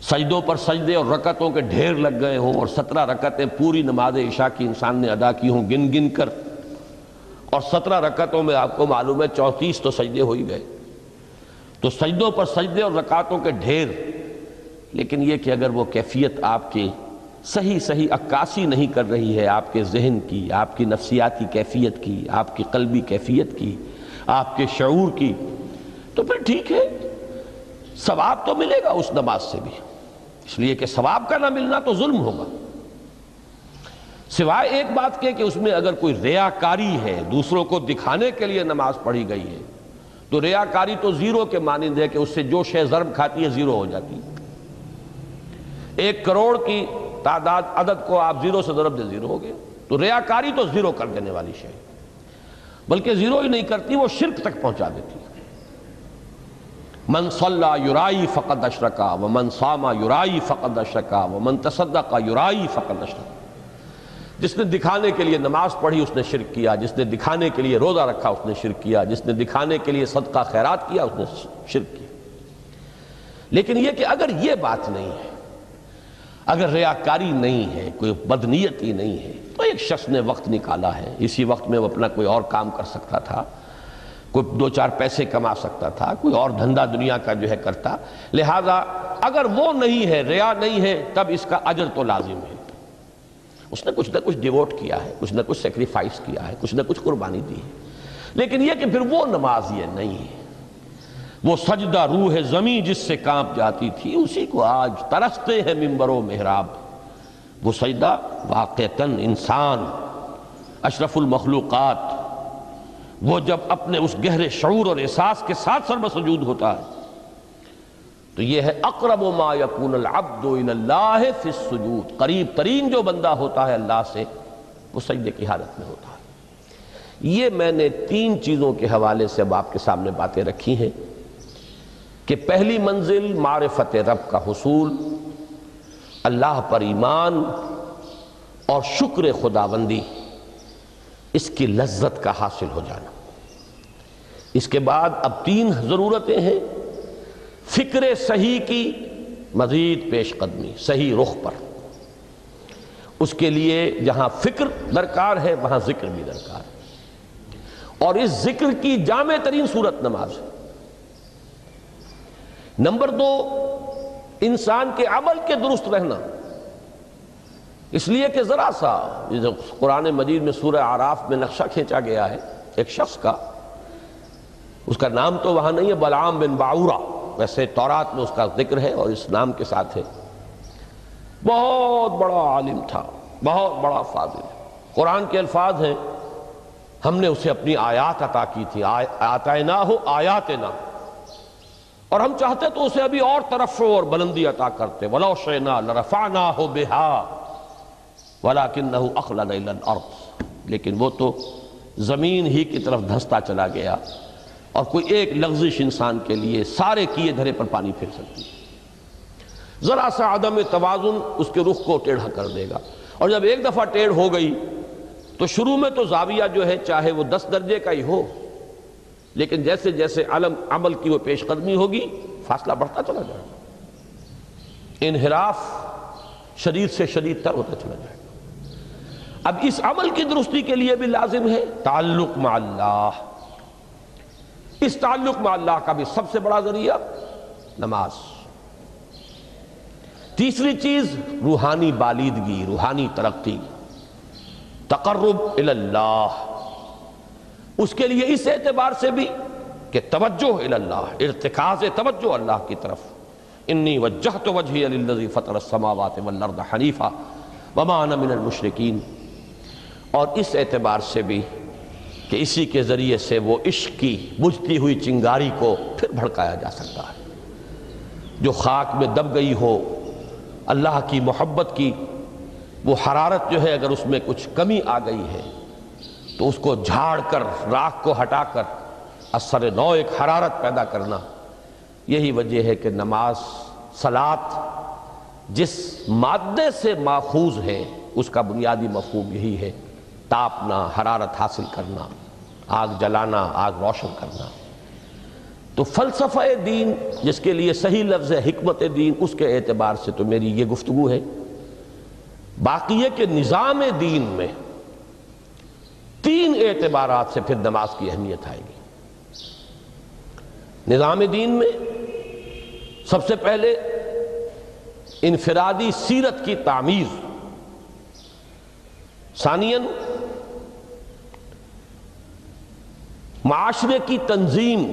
سجدوں پر سجدے اور رکعتوں کے ڈھیر لگ گئے ہوں، اور 17 رکعتیں پوری نماز عشاء کی انسان نے ادا کی ہوں گن گن کر، اور 17 رکعتوں میں آپ کو معلوم ہے 34 تو سجدے ہو ہی گئے، تو سجدوں پر سجدے اور رکعتوں کے ڈھیر، لیکن یہ کہ اگر وہ کیفیت آپ کی صحیح عکاسی نہیں کر رہی ہے آپ کے ذہن کی، آپ کی نفسیاتی کیفیت کی، آپ کی قلبی کیفیت کی، آپ کے شعور کی، تو پھر ٹھیک ہے، ثواب تو ملے گا اس نماز سے بھی، اس لیے کہ ثواب کا نہ ملنا تو ظلم ہوگا، سوائے ایک بات کے کہ اس میں اگر کوئی ریاکاری ہے، دوسروں کو دکھانے کے لیے نماز پڑھی گئی ہے، تو ریاکاری تو زیرو کے مانند ہے کہ اس سے جو شے ضرب کھاتی ہے زیرو ہو جاتی ہے۔ 1 کروڑ کی تعداد عدد کو آپ زیرو سے ضرب دے زیرو ہو گئے، تو ریاکاری تو زیرو کر دینے والی شے، بلکہ زیرو ہی نہیں کرتی، وہ شرک تک پہنچا دیتی ہے۔ من صلی یرائی فقد اشرکا ومن صام یرائی فقد اشرکا ومن تصدق یرائی فقد اشرکا، جس نے دکھانے کے لیے نماز پڑھی اس نے شرک کیا، جس نے دکھانے کے لیے روزہ رکھا اس نے شرک کیا، جس نے دکھانے کے لیے صدقہ خیرات کیا اس نے شرک کیا۔ لیکن یہ کہ اگر یہ بات نہیں ہے، اگر ریاکاری نہیں ہے، کوئی بدنیتی نہیں ہے، تو ایک شخص نے وقت نکالا ہے، اسی وقت میں وہ اپنا کوئی اور کام کر سکتا تھا، کوئی 2-4 پیسے کما سکتا تھا، کوئی اور دھندا دنیا کا جو ہے کرتا، لہذا اگر وہ نہیں ہے، ریا نہیں ہے، تب اس کا اجر تو لازم ہے، اس نے کچھ نہ کچھ ڈیووٹ کیا ہے، کچھ نہ کچھ سیکریفائس کیا ہے، کچھ نہ کچھ قربانی دی ہے۔ لیکن یہ کہ پھر وہ نماز یہ نہیں ہے، وہ سجدہ روح زمین جس سے کانپ جاتی تھی، اسی کو آج ترستے ہیں ممبر و محراب۔ وہ سجدہ واقعتاً انسان اشرف المخلوقات وہ جب اپنے اس گہرے شعور اور احساس کے ساتھ سر بسجود ہوتا ہے تو یہ ہے اقرب ما یکون العبد الی اللہ فی السجود، قریب ترین جو بندہ ہوتا ہے اللہ سے وہ سجدے کی حالت میں ہوتا ہے۔ یہ میں نے 3 چیزوں کے حوالے سے اب آپ کے سامنے باتیں رکھی ہیں کہ پہلی منزل معرفت رب کا حصول، اللہ پر ایمان اور شکر خداوندی، اس کی لذت کا حاصل ہو جانا۔ اس کے بعد اب 3 ضرورتیں ہیں، فکر صحیح کی مزید پیش قدمی، صحیح رخ پر، اس کے لیے جہاں فکر درکار ہے وہاں ذکر بھی درکار ہے، اور اس ذکر کی جامع ترین صورت نماز ہے۔ نمبر 2، انسان کے عمل کے درست رہنا، اس لیے کہ ذرا سا قرآن مجید میں سورہ اعراف میں نقشہ کھینچا گیا ہے ایک شخص کا، اس کا نام تو وہاں نہیں ہے، بلعام بن باعورہ، ویسے تورات میں اس کا ذکر ہے اور اس نام کے ساتھ ہے، بہت بڑا عالم تھا، بہت بڑا فاضل۔ قرآن کے الفاظ ہیں، ہم نے اسے اپنی آیات عطا کی تھی، آتیناہ آیاتنا، اور ہم چاہتے تو اسے ابھی اور ترفع اور بلندی عطا کرتے، وَلَوْ شِئْنَا لَرَفَعْنَاهُ بِهَا وَلَكِنَّهُ أَخْلَدَ إِلَى الْأَرْضِ، لیکن وہ تو زمین ہی کی طرف دھنستا چلا گیا، اور کوئی ایک لغزش انسان کے لیے سارے کیے دھرے پر پانی پھیر سکتی ہے، ذرا سا عدم توازن اس کے رخ کو ٹیڑھا کر دے گا، اور جب ایک دفعہ ٹیڑھ ہو گئی تو شروع میں تو زاویہ جو ہے چاہے وہ 10 درجے کا ہی ہو، لیکن جیسے جیسے عمل کی وہ پیش قدمی ہوگی فاصلہ بڑھتا چلا جائے گا، انحراف شدید سے شدید تر ہوتا چلا جائے گا۔ اب اس عمل کی درستی کے لیے بھی لازم ہے تعلق مع اللہ، اس تعلق مع اللہ کا بھی سب سے بڑا ذریعہ نماز۔ تیسری چیز روحانی بالیدگی، روحانی ترقی، تقرب الی اللہ، اس کے لیے اس اعتبار سے بھی کہ توجہ الی اللہ، ارتکاز توجہ اللہ کی طرف، انی وجہت وجہی للذی فطر السماوات والارض حنیفا وما انا من المشرکین، اور اس اعتبار سے بھی کہ اسی کے ذریعے سے وہ عشق کی بجھتی ہوئی چنگاری کو پھر بھڑکایا جا سکتا ہے۔ جو خاک میں دب گئی ہو اللہ کی محبت کی وہ حرارت جو ہے، اگر اس میں کچھ کمی آ گئی ہے تو اس کو جھاڑ کر، راکھ کو ہٹا کر اثر نو ایک حرارت پیدا کرنا، یہی وجہ ہے کہ نماز، صلاۃ جس مادے سے ماخوذ ہے اس کا بنیادی مفہوم یہی ہے، تاپنا، حرارت حاصل کرنا، آگ جلانا، آگ روشن کرنا۔ تو فلسفہ دین جس کے لیے صحیح لفظ ہے حکمت دین، اس کے اعتبار سے تو میری یہ گفتگو ہے۔ باقی ہے کہ نظام دین میں تین اعتبارات سے پھر نماز کی اہمیت آئے گی۔ نظام دین میں سب سے پہلے انفرادی سیرت کی تعمیر، ثانیاً معاشرے کی تنظیم،